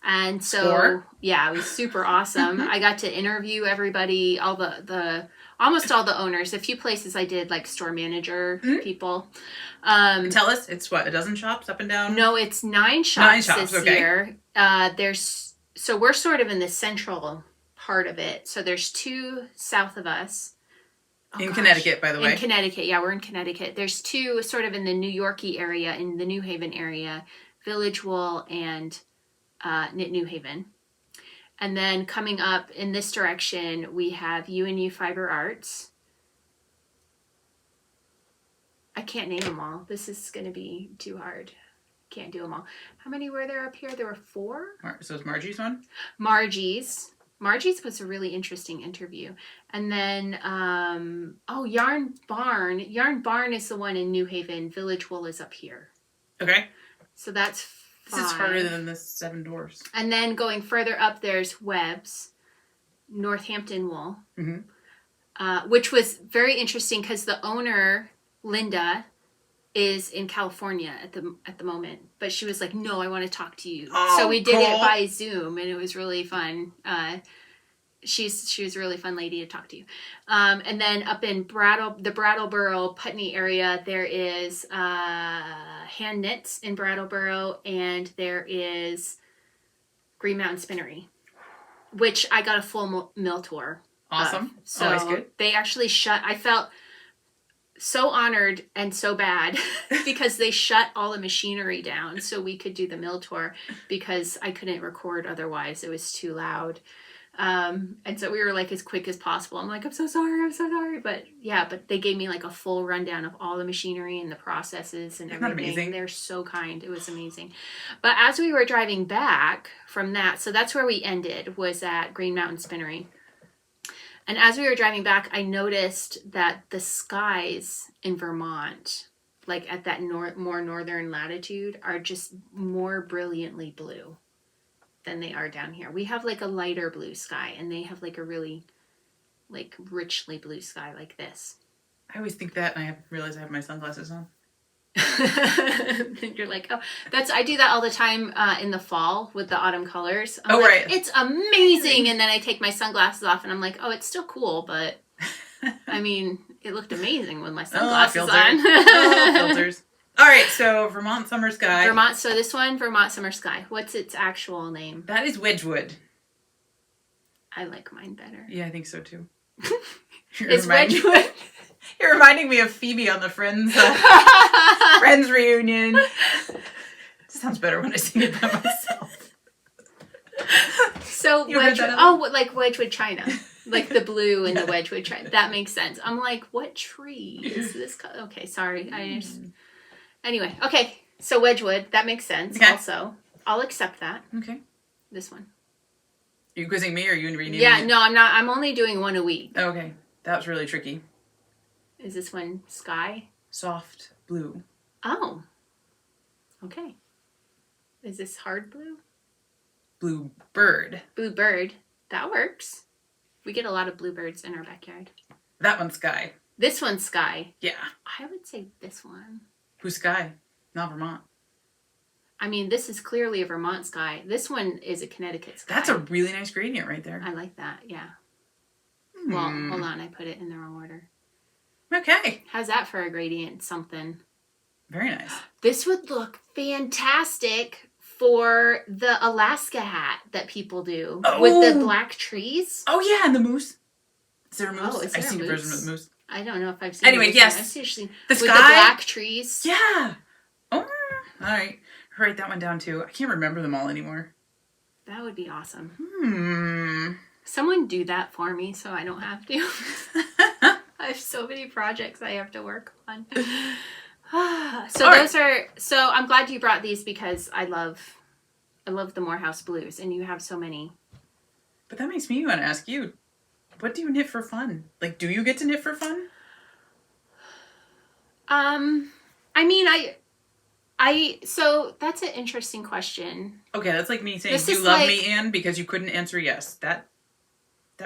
Speaker 1: And so, yeah, it was super awesome. I got to interview everybody, all almost all the owners. A few places I did like store manager people.
Speaker 2: Tell us, it's what, a dozen shops up and down?
Speaker 1: No, it's 9 shops this year. So we're sort of in the central part of it. So there's 2 south of us.
Speaker 2: Connecticut, by the way.
Speaker 1: In Connecticut, yeah, we're in Connecticut. There's 2 sort of in the New Yorkie area, in the New Haven area, Village Wool and Knit New Haven. And then coming up in this direction, we have U&U Fiber Arts. I can't name them all. This is going to be too hard. Can't do them all. How many were there up here? There were 4.
Speaker 2: So is Margie's one?
Speaker 1: Margie's was a really interesting interview. And then, Yarn Barn. Yarn Barn is the one in New Haven. Village Wool is up here.
Speaker 2: Okay.
Speaker 1: So that's 5.
Speaker 2: This is harder than the 7 Dwarfs.
Speaker 1: And then going further up, there's Webb's, Northampton Wool, which was very interesting because the owner, Linda, is in California at the moment. But she was like, no, I want to talk to you.
Speaker 2: Oh,
Speaker 1: so we did it by Zoom, and it was really fun. She was a really fun lady to talk to. And then up in the Brattleboro, Putney area, there is Hand Knits in Brattleboro, and there is Green Mountain Spinnery. which I got a full mill tour.
Speaker 2: Awesome.
Speaker 1: So
Speaker 2: Always good.
Speaker 1: they actually I felt so honored and so bad because they shut all the machinery down so we could do the mill tour because I couldn't record otherwise. It was too loud. And so we were like as quick as possible. I'm like, I'm so sorry. But yeah, but they gave me like a full rundown of all the machinery and the processes and everything.
Speaker 2: Amazing?
Speaker 1: They're so kind. It was amazing. But as we were driving back from that, so that's where we ended, was at Green Mountain Spinnery. And as we were driving back, I noticed that the skies in Vermont, like at that more northern latitude, are just more brilliantly blue than they are down here. We have like a lighter blue sky, and they have like a really like richly blue sky like this.
Speaker 2: I always think that, and I realize I have my sunglasses on.
Speaker 1: You're like, oh, I do that all the time in the fall with the autumn colors. I'm
Speaker 2: right.
Speaker 1: It's amazing. And then I take my sunglasses off and I'm like, oh, it's still cool, but I mean, it looked amazing with my sunglasses on.
Speaker 2: Filters. All right, so Vermont Summer Sky.
Speaker 1: So this one, Vermont Summer Sky. What's its actual name?
Speaker 2: That is Wedgwood.
Speaker 1: I like mine better.
Speaker 2: Yeah, I think so too.
Speaker 1: It's Wedgwood.
Speaker 2: You're reminding me of Phoebe on the Friends reunion. Sounds better when I sing it by myself.
Speaker 1: So Wedgwood, like Wedgwood China, like the blue and the Wedgwood China. That makes sense. I'm like, what tree is this? Okay, sorry. Anyway, okay. So Wedgwood, that makes sense. Okay. Also, I'll accept that.
Speaker 2: Okay.
Speaker 1: This one.
Speaker 2: Are you quizzing me or are you reading?
Speaker 1: Yeah, no, I'm not. I'm only doing one a week.
Speaker 2: Okay, that was really tricky.
Speaker 1: Is this one sky?
Speaker 2: Soft blue.
Speaker 1: Oh. Okay. Is this hard blue?
Speaker 2: Blue bird.
Speaker 1: Blue bird. That works. We get a lot of bluebirds in our backyard.
Speaker 2: That one's sky.
Speaker 1: This one's sky.
Speaker 2: Yeah.
Speaker 1: I would say this one.
Speaker 2: Who's sky? Not Vermont.
Speaker 1: I mean, this is clearly a Vermont sky. This one is a Connecticut sky.
Speaker 2: That's a really nice gradient right there.
Speaker 1: I like that, yeah. Well, hold on. I put it in the wrong order.
Speaker 2: Okay.
Speaker 1: How's that for a gradient something?
Speaker 2: Very nice.
Speaker 1: This would look fantastic for the Alaska hat that people do with the black trees.
Speaker 2: Oh, yeah, and the moose. Is there a moose?
Speaker 1: Oh, is there
Speaker 2: I've seen
Speaker 1: a
Speaker 2: a version of the moose.
Speaker 1: I don't know if I've seen
Speaker 2: Anyway, yes.
Speaker 1: I've seen
Speaker 2: the
Speaker 1: with
Speaker 2: sky?
Speaker 1: the black trees.
Speaker 2: Yeah. Oh, all right. I'll write that one down, too. I can't remember them all anymore.
Speaker 1: That would be awesome. Someone do that for me so I don't have to. I have so many projects I have to work on. So I'm glad you brought these because I love the Morehouse blues and you have so many.
Speaker 2: But that makes me want to ask you, what do you knit for fun? Like, do you get to knit for fun?
Speaker 1: I mean, so that's an interesting question.
Speaker 2: Okay, that's like me saying, do you love me, Anne, because you couldn't answer yes. That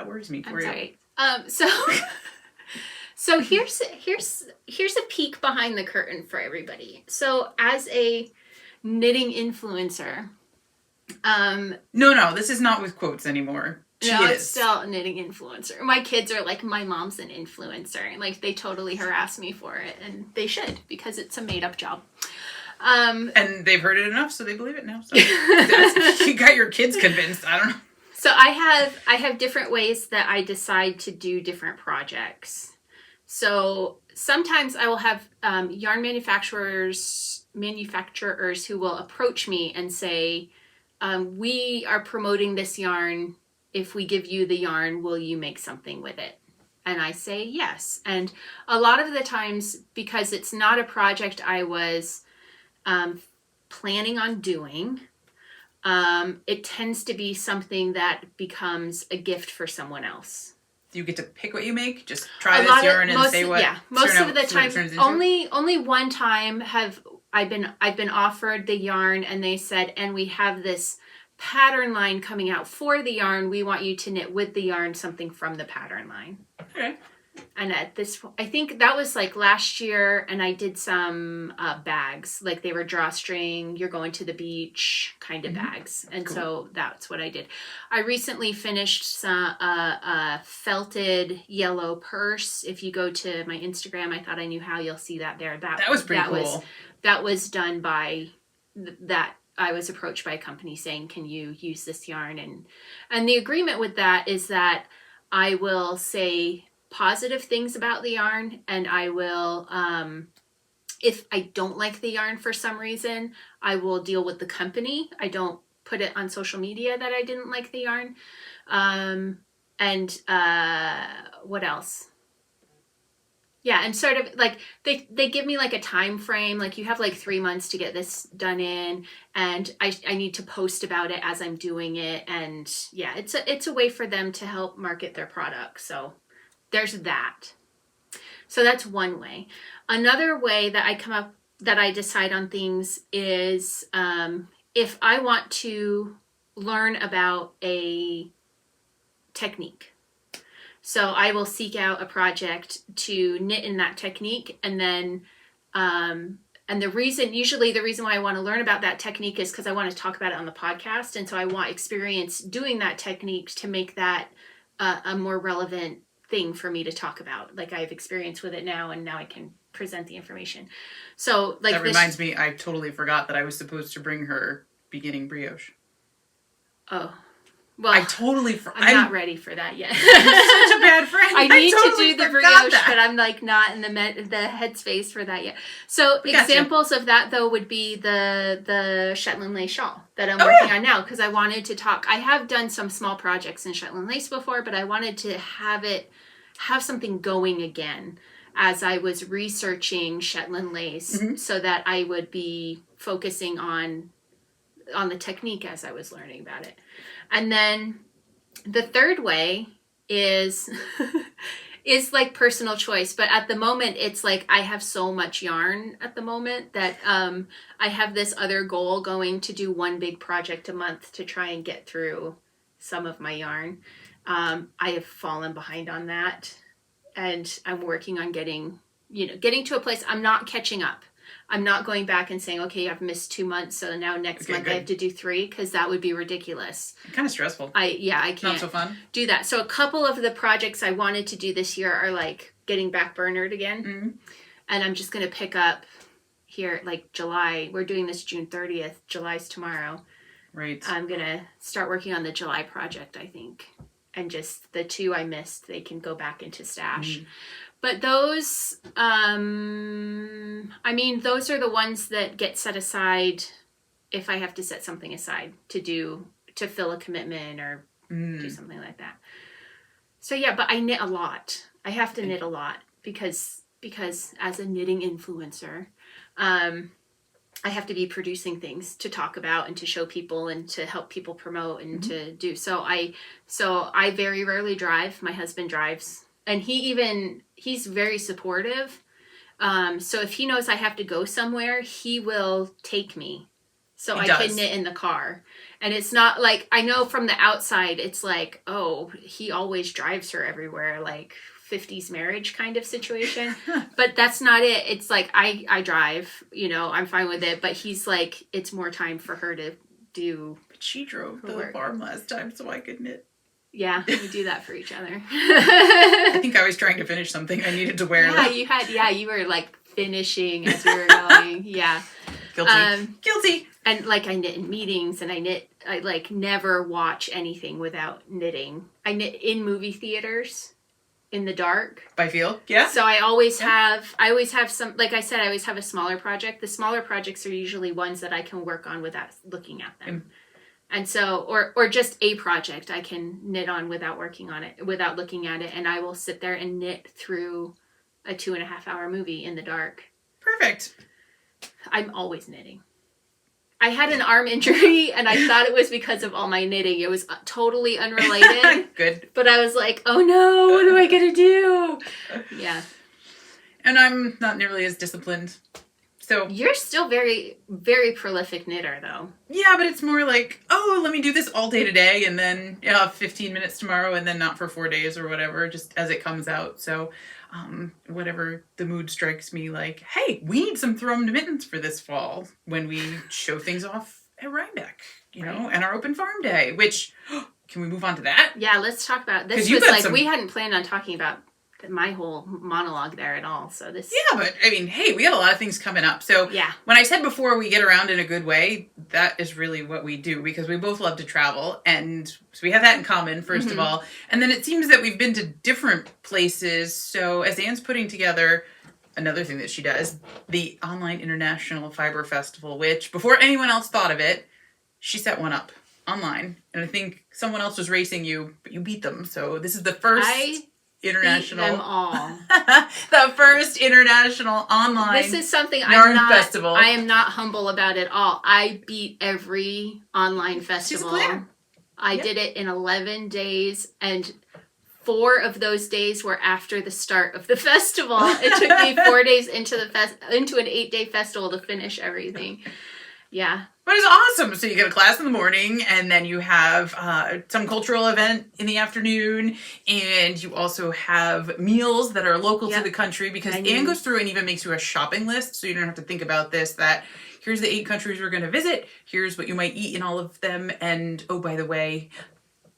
Speaker 2: worries me for you.
Speaker 1: Sorry. So here's a peek behind the curtain for everybody. So as a knitting influencer,
Speaker 2: no, this is not with quotes anymore.
Speaker 1: It's still a knitting influencer. My kids are like, my mom's an influencer. Like they totally harass me for it, and they should because it's a made up job.
Speaker 2: And they've heard it enough, so they believe it now. So you got your kids convinced. I don't know.
Speaker 1: So I have different ways that I decide to do different projects. So sometimes I will have yarn manufacturers who will approach me and say, we are promoting this yarn. If we give you the yarn, will you make something with it? And I say yes. And a lot of the times, because it's not a project I was planning on doing, it tends to be something that becomes a gift for someone else.
Speaker 2: Do you get to pick what you make? Just try this yarn and say what?
Speaker 1: Yeah, most of the time. Only one time have I been offered the yarn and they said, and we have this pattern line coming out for the yarn. We want you to knit with the yarn something from the pattern line.
Speaker 2: Okay.
Speaker 1: And at this, I think that was like last year, and I did some bags, like they were drawstring, you're going to the beach kind of bags. And cool. So that's what I did. I recently finished a felted yellow purse. If you go to my Instagram, I Thought I Knew How, you'll see that there. That
Speaker 2: was pretty cool.
Speaker 1: That was done by that I was approached by a company saying, can you use this yarn? And the agreement with that is that I will say positive things about the yarn, and I will, if I don't like the yarn for some reason, I will deal with the company. I don't put it on social media that I didn't like the yarn. What else? Yeah, and sort of like they give me like a time frame, like you have like 3 months to get this done in, and I need to post about it as I'm doing it, and yeah, it's a way for them to help market their product. So there's that. So that's one way. Another way that I decide on things is if I want to learn about a technique. So I will seek out a project to knit in that technique, and then and the reason why I want to learn about that technique is because I want to talk about it on the podcast, and so I want experience doing that technique to make that a more relevant thing for me to talk about. Like I have experience with it now, and now I can present the information. So like
Speaker 2: that reminds me, I totally forgot that I was supposed to bring her beginning brioche.
Speaker 1: Oh. Well,
Speaker 2: I totally
Speaker 1: I'm not ready for that yet.
Speaker 2: I'm such a bad friend.
Speaker 1: I need
Speaker 2: totally
Speaker 1: to do the brioche, but I'm like not in the headspace for that yet. So examples of that though would be the Shetland lace shawl that I'm working on now, because I wanted to talk. I have done some small projects in Shetland lace before, but I wanted to have something going again as I was researching Shetland lace, so that I would be focusing on the technique as I was learning about it. And then the third way is is like personal choice, but at the moment it's like I have so much yarn at the moment that I have this other goal going to do one big project a month to try and get through some of my yarn. I have fallen behind on that, and I'm working on getting to a place. I'm not catching up. I'm not going back and saying, okay, I've missed 2 months, so now next month I have to do 3, because that would be ridiculous.
Speaker 2: Kind of stressful.
Speaker 1: I can't
Speaker 2: Not so fun.
Speaker 1: do that. So a couple of the projects I wanted to do this year are like getting back burnered again. And I'm just going to pick up here like July. We're doing this June 30th. July's tomorrow.
Speaker 2: Right.
Speaker 1: I'm going to start working on the July project, I think. And just the 2 I missed, they can go back into stash. But those, those are the ones that get set aside if I have to set something aside to fill a commitment or do something like that. So yeah, but I knit a lot. I have to knit a lot because as a knitting influencer, I have to be producing things to talk about and to show people and to help people promote and to do. So I very rarely drive. My husband drives. And he's very supportive. So if he knows I have to go somewhere, he will take me. So I can knit in the car. And it's not like, I know from the outside, it's like, oh, he always drives her everywhere, like 50s marriage kind of situation. But that's not it. It's like, I drive, I'm fine with it. But he's like, it's more time for her to do.
Speaker 2: But she drove the farm last time, so I could knit.
Speaker 1: Yeah, we do that for each other.
Speaker 2: I think I was trying to finish something I needed to wear.
Speaker 1: You were like finishing as we were going. Yeah.
Speaker 2: Guilty.
Speaker 1: And like I knit in meetings, and I like never watch anything without knitting. I knit in movie theaters in the dark.
Speaker 2: By feel? Yeah.
Speaker 1: So I always have some, like I said, I always have a smaller project. The smaller projects are usually ones that I can work on without looking at them. And so, or just a project I can knit on without working on it, without looking at it. And I will sit there and knit through a 2.5-hour movie in the dark.
Speaker 2: Perfect.
Speaker 1: I'm always knitting. I had an arm injury, and I thought it was because of all my knitting. It was totally unrelated.
Speaker 2: Good.
Speaker 1: But I was like, oh no, what am I going to do? Yeah.
Speaker 2: And I'm not nearly as disciplined. So
Speaker 1: you're still very, very prolific knitter, though.
Speaker 2: Yeah, but it's more like, oh, let me do this all day today, and then 15 minutes tomorrow, and then not for 4 days or whatever, just as it comes out. So whatever the mood strikes me, like, hey, we need some thrummed mittens for this fall when we show things off at Rhinebeck, know, and our open farm day, which, can we move on to that?
Speaker 1: Yeah, let's talk about this. Was like, we hadn't planned on talking about my whole monologue there at all. So this.
Speaker 2: Yeah, but I mean, hey, we got a lot of things coming up. So
Speaker 1: Yeah.
Speaker 2: when I said before we get around in a good way, that is really what we do because we both love to travel. And so we have that in common, first of all. And then it seems that we've been to different places. So as Anne's putting together another thing that she does, the Online International Fiber Festival, which before anyone else thought of it, she set one up online. And I think someone else was racing you, but you beat them. So this is the first international.
Speaker 1: Beat them all.
Speaker 2: The first international online.
Speaker 1: This is something
Speaker 2: yarn festival.
Speaker 1: I am not humble about at all. I beat every online festival.
Speaker 2: She's a planner.
Speaker 1: I did it in 11 days, and 4 of those days were after the start of the festival. It took me 4 days into into an 8-day festival to finish everything. Yeah.
Speaker 2: But it's awesome. So you get a class in the morning, and then you have some cultural event in the afternoon, and you also have meals that are local to the country, because Anne goes through and even makes you a shopping list, so you don't have to think about this, that here's the 8 countries we're going to visit, here's what you might eat in all of them, and oh, by the way,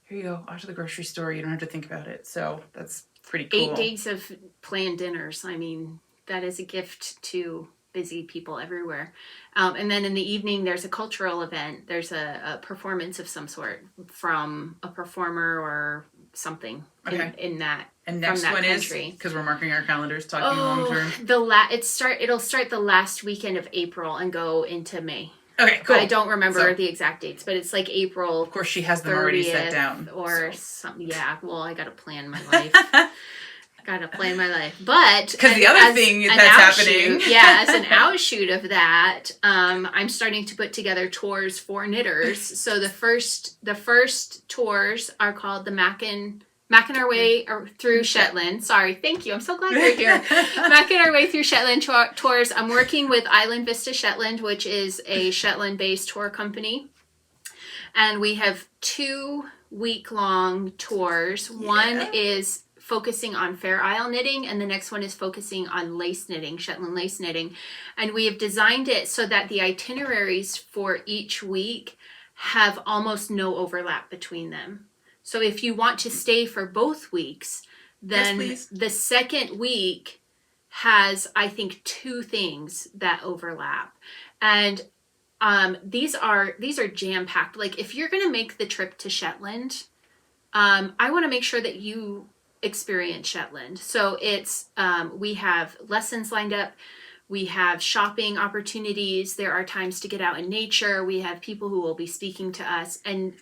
Speaker 2: here you go, off to the grocery store, you don't have to think about it. So that's pretty cool.
Speaker 1: 8 days of planned dinners. I mean, that is a gift to busy people everywhere. And then in the evening, there's a cultural event. There's a performance of some sort from a performer or something in that. And next one country.
Speaker 2: Is, because we're marking our calendars, talking long term.
Speaker 1: It'll start the last weekend of April and go into May.
Speaker 2: Okay, cool.
Speaker 1: I don't remember the exact dates, but it's like April.
Speaker 2: Of course, she has them already set down.
Speaker 1: Or something. Yeah, well, I got to plan my life. Gotta plan my life. But
Speaker 2: because the other thing that's happening,
Speaker 1: as an outshoot of that, I'm starting to put together tours for knitters. So the first tours are called the Makkin Our Way Through Shetland. Sorry, thank you. I'm so glad you're here. Makkin Our Way Through Shetland tours. I'm working with Island Vista Shetland, which is a Shetland-based tour company, and we have 2 week-long tours. Yeah. One is focusing on Fair Isle knitting, and the next one is focusing on lace knitting, Shetland lace knitting. And we have designed it so that the itineraries for each week have almost no overlap between them. So if you want to stay for both weeks, then the second week has, I think, 2 things that overlap. And these are jam-packed. Like, if you're going to make the trip to Shetland, I want to make sure that you experience Shetland. So it's we have lessons lined up, we have shopping opportunities, there are times to get out in nature, we have people who will be speaking to us, and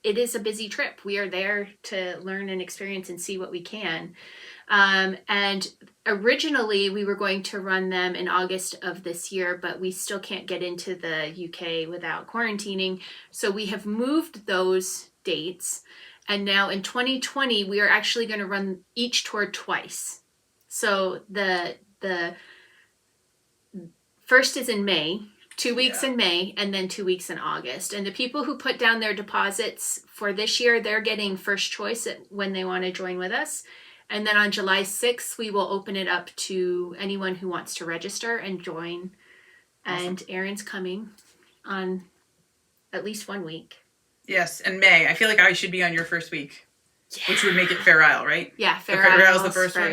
Speaker 1: it is a busy trip. We are there to learn and experience and see what we can. And originally we were going to run them in August of this year, but we still can't get into the UK without quarantining, so we have moved those dates. And now in 2020, we are actually going to run each tour twice. So the first is in May, 2 weeks in May, and then 2 weeks in August. And the people who put down their deposits for this year, they're getting first choice when they want to join with us. And then on July 6th, we will open it up to anyone who wants to register and join. Awesome. And Erin's coming on at least 1 week.
Speaker 2: Yes, and May. I feel like I should be on your first week, which would make it Fair Isle, right?
Speaker 1: Yeah, Fair Isle's
Speaker 2: the first one,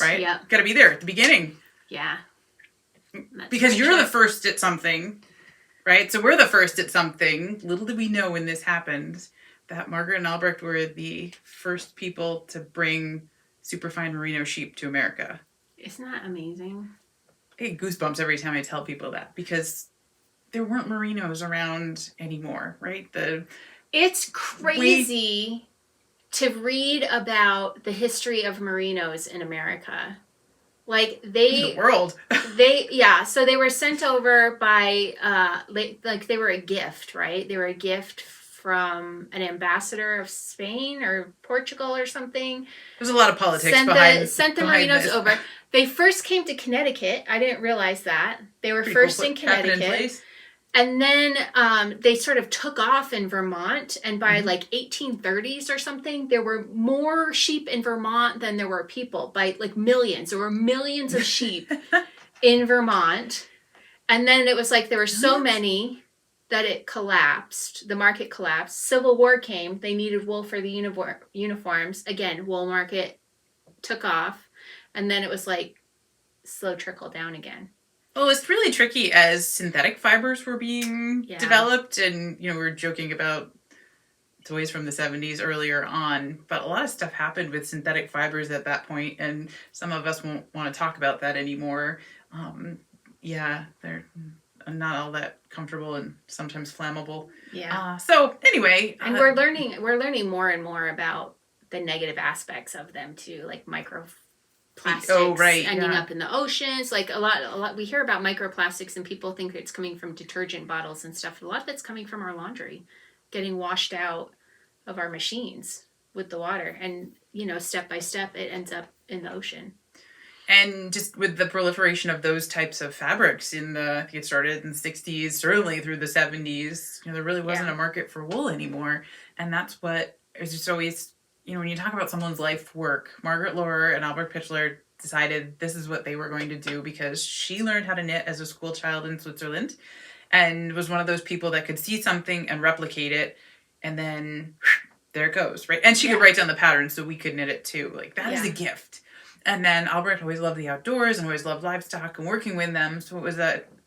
Speaker 2: right?
Speaker 1: Yeah.
Speaker 2: Got to be there at the beginning.
Speaker 1: Yeah.
Speaker 2: Because you're the first at something, right? So we're the first at something. Little did we know when this happened that Margaret and Albrecht were the first people to bring superfine merino sheep to America.
Speaker 1: Isn't that amazing?
Speaker 2: I get goosebumps every time I tell people that, because there weren't merinos around anymore, right?
Speaker 1: It's crazy to read about the history of merinos in America. Like
Speaker 2: in the world.
Speaker 1: So they were sent over by they were a gift, right? They were a gift from an ambassador of Spain or Portugal or something.
Speaker 2: There's a lot of politics
Speaker 1: sent the merinos over. They first came to Connecticut. I didn't realize that. They were first in Connecticut. And then they sort of took off in Vermont, and by like 1830s or something, there were more sheep in Vermont than there were people, by like millions. There were millions of sheep in Vermont. And then it was like there were so many that it collapsed. The market collapsed. Civil War came. They needed wool for the uniforms. Again, wool market took off. And then it was like slow trickle down again.
Speaker 2: Well, it's really tricky as synthetic fibers were being
Speaker 1: Yeah.
Speaker 2: developed, and we were joking about toys from the 70s earlier on, but a lot of stuff happened with synthetic fibers at that point, and some of us won't want to talk about that anymore. Yeah, they're not all that comfortable and sometimes flammable.
Speaker 1: Yeah.
Speaker 2: So anyway,
Speaker 1: and we're learning more and more about the negative aspects of them too, like microplastics ending up in the oceans. Like a lot we hear about microplastics and people think it's coming from detergent bottles and stuff. A lot of it's coming from our laundry getting washed out of our machines with the water, and step by step it ends up in the ocean.
Speaker 2: And just with the proliferation of those types of fabrics it started in the 60s, certainly through the 70s, there really wasn't a market for wool anymore. And that's what is just always, when you talk about someone's life work, Margaret Lohr and Albert Pichler decided this is what they were going to do because she learned how to knit as a school child in Switzerland and was one of those people that could see something and replicate it. And then there it goes, right? And she could write down the pattern so we could knit it too. Like that is a gift. And then Albert always loved the outdoors and always loved livestock and working with them. So it was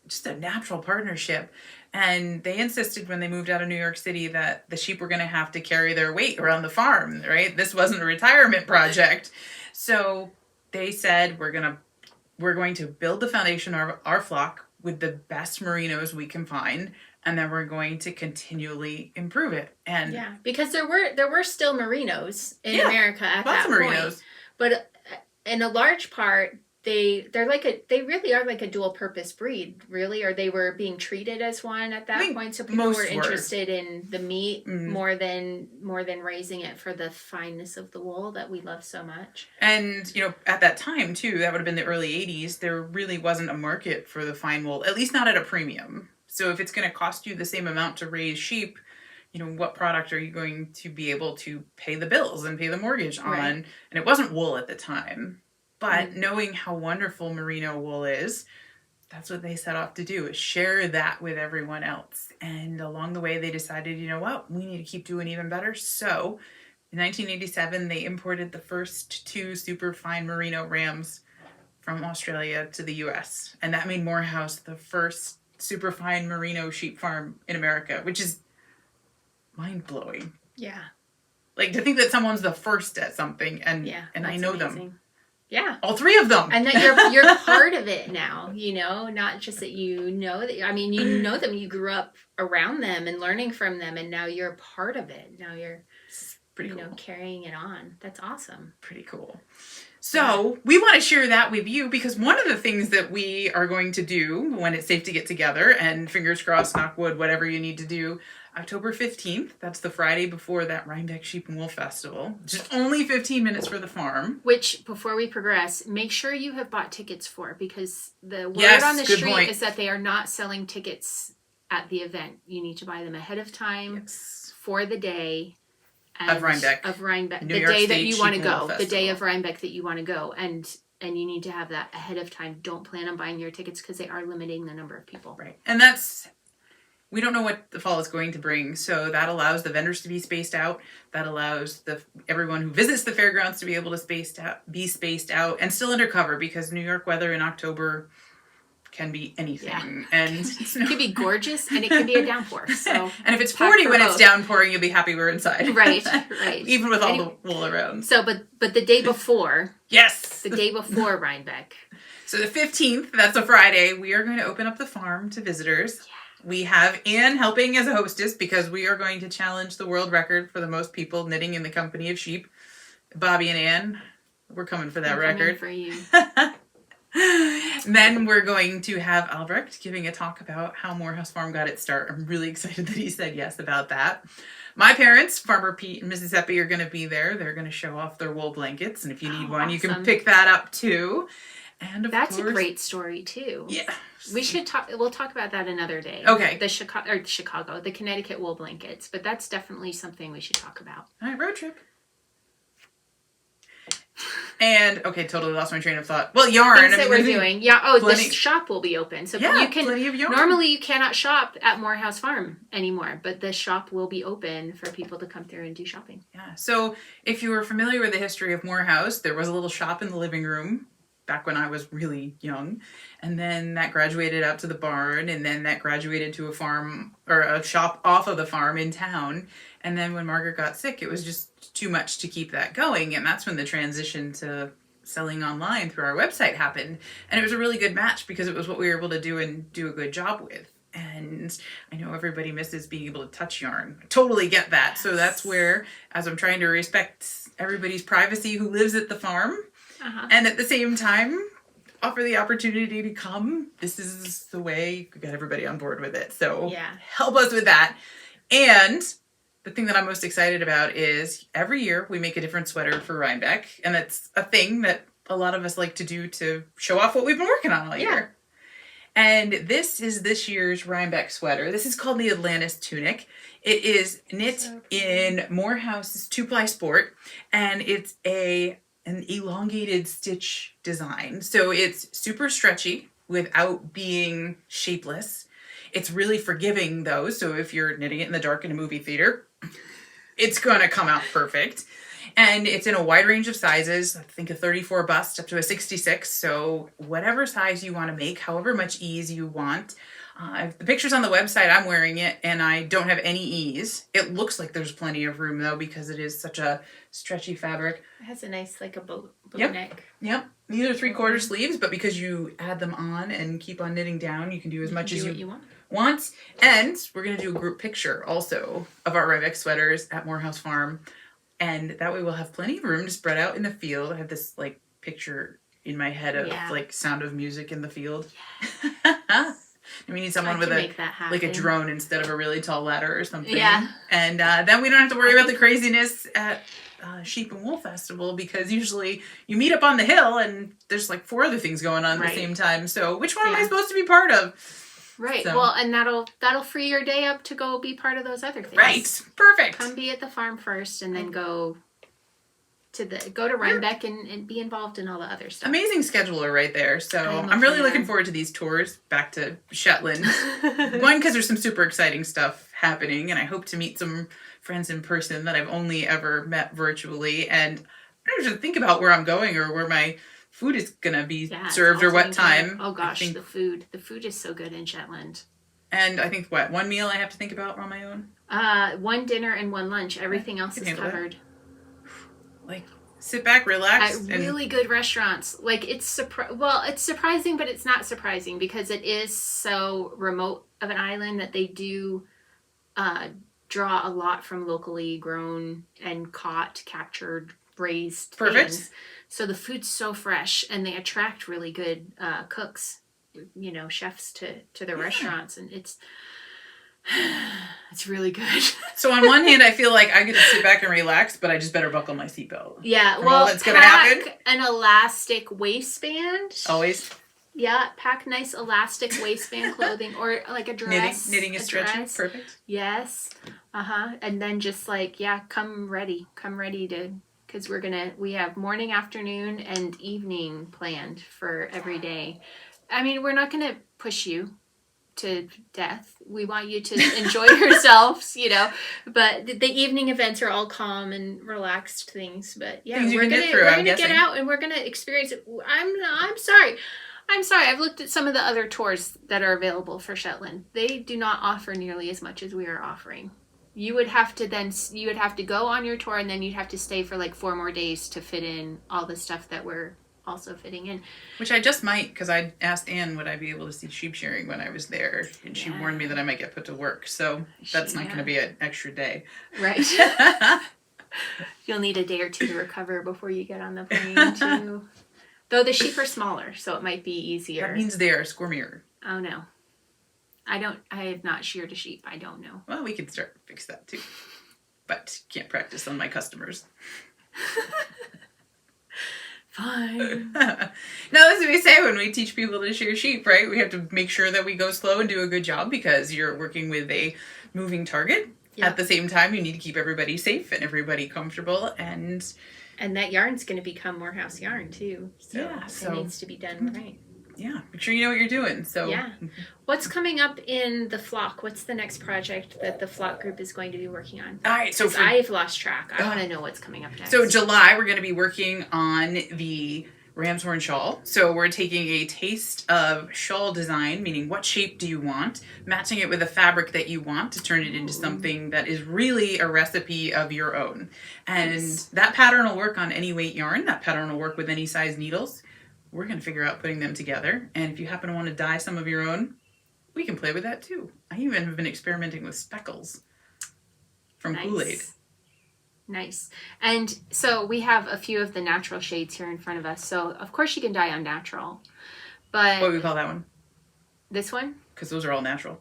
Speaker 2: just a natural partnership. And they insisted when they moved out of New York City that the sheep were going to have to carry their weight around the farm, right? This wasn't a retirement project. So they said, we're going to build the foundation of our flock with the best merinos we can find. And then we're going to continually improve it. And
Speaker 1: because there were still merinos in America at that point. But in a large part, they really are like a dual purpose breed, really, or they were being treated as one at that point. So people were interested in the meat more than raising it for the fineness of the wool that we love so much.
Speaker 2: And at that time too, that would have been the early 80s. There really wasn't a market for the fine wool, at least not at a premium. So if it's going to cost you the same amount to raise sheep, what product are you going to be able to pay the bills and pay the mortgage on? Right. And it wasn't wool at the time. But knowing how wonderful merino wool is, that's what they set off to do, is share that with everyone else. And along the way, they decided, we need to keep doing even better. So in 1987, they imported the first 2 super fine merino rams from Australia to the US. And that made Morehouse the first super fine merino sheep farm in America, which is mind-blowing.
Speaker 1: Yeah.
Speaker 2: Like to think that someone's the first at something and I know
Speaker 1: amazing.
Speaker 2: them.
Speaker 1: Yeah.
Speaker 2: All 3 of them.
Speaker 1: And that you're part of it now, not just that you know them, you grew up around them and learning from them, and now you're part of it. Now you're pretty cool. Carrying it on. That's awesome.
Speaker 2: Pretty cool. So we want to share that with you because one of the things that we are going to do when it's safe to get together, and fingers crossed, knock wood, whatever you need to do, October 15th, that's the Friday before that Rhinebeck Sheep and Wool Festival. Just only 15 minutes for the farm.
Speaker 1: Which, before we progress, make sure you have bought tickets for, because the word on the street is that they are not selling tickets at the event. You need to buy them ahead of time for the day.
Speaker 2: Of Rhinebeck.
Speaker 1: The day that you want to go. The day of Rhinebeck that you want to go. And you need to have that ahead of time. Don't plan on buying your tickets because they are limiting the number of people.
Speaker 2: Right. And we don't know what the fall is going to bring, so that allows the vendors to be spaced out. That allows everyone who visits the fairgrounds to be able to be spaced out and still undercover, because New York weather in October can be anything. Yeah. And
Speaker 1: it could be gorgeous and it could be a downpour. So
Speaker 2: and if it's 40 when it's downpouring, you'll be happy we're inside.
Speaker 1: Right.
Speaker 2: Even with all the wool around.
Speaker 1: So, but the day before.
Speaker 2: Yes.
Speaker 1: The day before Rhinebeck.
Speaker 2: So the 15th, that's a Friday, we are going to open up the farm to visitors. Yeah. We have Anne helping as a hostess because we are going to challenge the world record for the most people knitting in the company of sheep. Bobby and Anne, we're coming for that record.
Speaker 1: For you.
Speaker 2: Then we're going to have Albrecht giving a talk about how Morehouse Farm got its start. I'm really excited that he said yes about that. My parents, Farmer Pete and Mrs. Eppie, are going to be there. They're going to show off their wool blankets, and if you need one, you can pick that up too. And
Speaker 1: that's a great story too.
Speaker 2: Yeah.
Speaker 1: We should talk. We'll talk about that another day.
Speaker 2: Okay.
Speaker 1: The Connecticut wool blankets, but that's definitely something we should talk about.
Speaker 2: All right, road trip. And totally lost my train of thought. Well, yarn.
Speaker 1: Things that we're doing. Yeah. The shop will be open, so you can.
Speaker 2: Plenty of yarn.
Speaker 1: Normally, you cannot shop at Morehouse Farm anymore, but the shop will be open for people to come through and do shopping.
Speaker 2: Yeah. So, if you were familiar with the history of Morehouse, there was a little shop in the living room. back when I was really young. And then that graduated out to the barn, and then that graduated to a farm or a shop off of the farm in town. And then when Margaret got sick, it was just too much to keep that going. And that's when the transition to selling online through our website happened. And it was a really good match because it was what we were able to do and do a good job with. And I know everybody misses being able to touch yarn. I totally get that. So that's where, as I'm trying to respect everybody's privacy who lives at the farm, and at the same time offer the opportunity to come, this is the way we got everybody on board with it. So help us with that. And the thing that I'm most excited about is every year we make a different sweater for Rhinebeck. And that's a thing that a lot of us like to do to show off what we've been working on all year. And this is this year's Rhinebeck sweater. This is called the Atlantis tunic. It is knit in Morehouse's 2-ply sport, and it's an elongated stitch design. So it's super stretchy without being shapeless. It's really forgiving though. So if you're knitting it in the dark in a movie theater, it's gonna come out perfect. And it's in a wide range of sizes. I think a 34 bust up to a 66. So whatever size you want to make, however much ease you want. The picture's on the website. I'm wearing it and I don't have any ease. It looks like there's plenty of room though because it is such a stretchy fabric.
Speaker 1: It has a nice like a bow neck.
Speaker 2: Yep. These are 3/4 sleeves, but because you add them on and keep on knitting down, you can do as much as you want. And we're going to do a group picture also of our Rhinebeck sweaters at Morehouse Farm. And that way we'll have plenty of room to spread out in the field. I have this like picture in my head of like Sound of Music in the field. Yes. And we need someone with like a drone instead of a really tall ladder or something. Yeah. And then we don't have to worry about the craziness at Sheep and Wool Festival because usually you meet up on the hill and there's like 4 other things going on at the same time. So which one am I supposed to be part of?
Speaker 1: Right. So. Well, and that'll free your day up to go be part of those other things.
Speaker 2: Right. Perfect.
Speaker 1: Come be at the farm first, and then go to Rhinebeck and be involved in all the other stuff.
Speaker 2: Amazing scheduler right there. So I'm really looking forward to these tours back to Shetland. One, because there's some super exciting stuff happening, and I hope to meet some friends in person that I've only ever met virtually. And I don't have to think about where I'm going or where my food is gonna be served or what time.
Speaker 1: Oh gosh, the food is so good in Shetland.
Speaker 2: And I think one meal I have to think about on my own.
Speaker 1: 1 dinner and 1 lunch. Everything else is covered.
Speaker 2: Like sit back, relax.
Speaker 1: At really good restaurants. Like it's surprising, but it's not surprising because it is so remote of an island that they do draw a lot from locally grown and caught, captured, raised things. So the food's so fresh, and they attract really good cooks, chefs to the restaurants, and it's really good.
Speaker 2: So on one hand, I feel like I get to sit back and relax, but I just better buckle my seatbelt.
Speaker 1: Yeah, well, that's gonna happen. An elastic waistband.
Speaker 2: Always.
Speaker 1: Yeah, pack nice elastic waistband clothing or like a dress.
Speaker 2: Knitting is stretching. Perfect.
Speaker 1: Yes. And then just come ready to. Because we have morning, afternoon, and evening planned for every day. I mean, we're not going to push you to death. We want you to enjoy yourselves, But the evening events are all calm and relaxed things. But we're going to get out and we're going to experience it. I'm sorry. I've looked at some of the other tours that are available for Shetland. They do not offer nearly as much as we are offering. You would have to go on your tour, and then you'd have to stay for like 4 more days to fit in all the stuff that we're also fitting in.
Speaker 2: Which I just might, because I asked Anne would I be able to see sheep shearing when I was there, and she warned me that I might get put to work. So that's not going to be an extra day.
Speaker 1: Right. You'll need a day or 2 to recover before you get on the plane too. Though the sheep are smaller, so it might be easier.
Speaker 2: That means they are squirmier.
Speaker 1: Oh no. I have not sheared a sheep. I don't know.
Speaker 2: Well, we can start to fix that too. But can't practice on my customers.
Speaker 1: Fine.
Speaker 2: Now, as we say when we teach people to shear sheep, right? We have to make sure that we go slow and do a good job because you're working with a moving target. Yep. At the same time, you need to keep everybody safe and everybody comfortable. And
Speaker 1: that yarn's going to become Morehouse yarn too. So it needs to be done right.
Speaker 2: Yeah, make sure you know what you're doing. So
Speaker 1: yeah. What's coming up in the flock? What's the next project that the flock group is going to be working on?
Speaker 2: All right, so
Speaker 1: I've lost track. I want to know what's coming up next.
Speaker 2: So July, we're going to be working on the ram's horn shawl. So we're taking a taste of shawl design, meaning what shape do you want, matching it with a fabric that you want to turn it into something that is really a recipe of your own. And
Speaker 1: Nice.
Speaker 2: that pattern will work on any weight yarn. That pattern will work with any size needles. We're going to figure out putting them together. And if you happen to want to dye some of your own, we can play with that too. I even have been experimenting with speckles from Kool-Aid.
Speaker 1: Nice. And so we have a few of the natural shades here in front of us. So of course you can dye on natural, but
Speaker 2: What do we call that one?
Speaker 1: this one?
Speaker 2: Because those are all natural.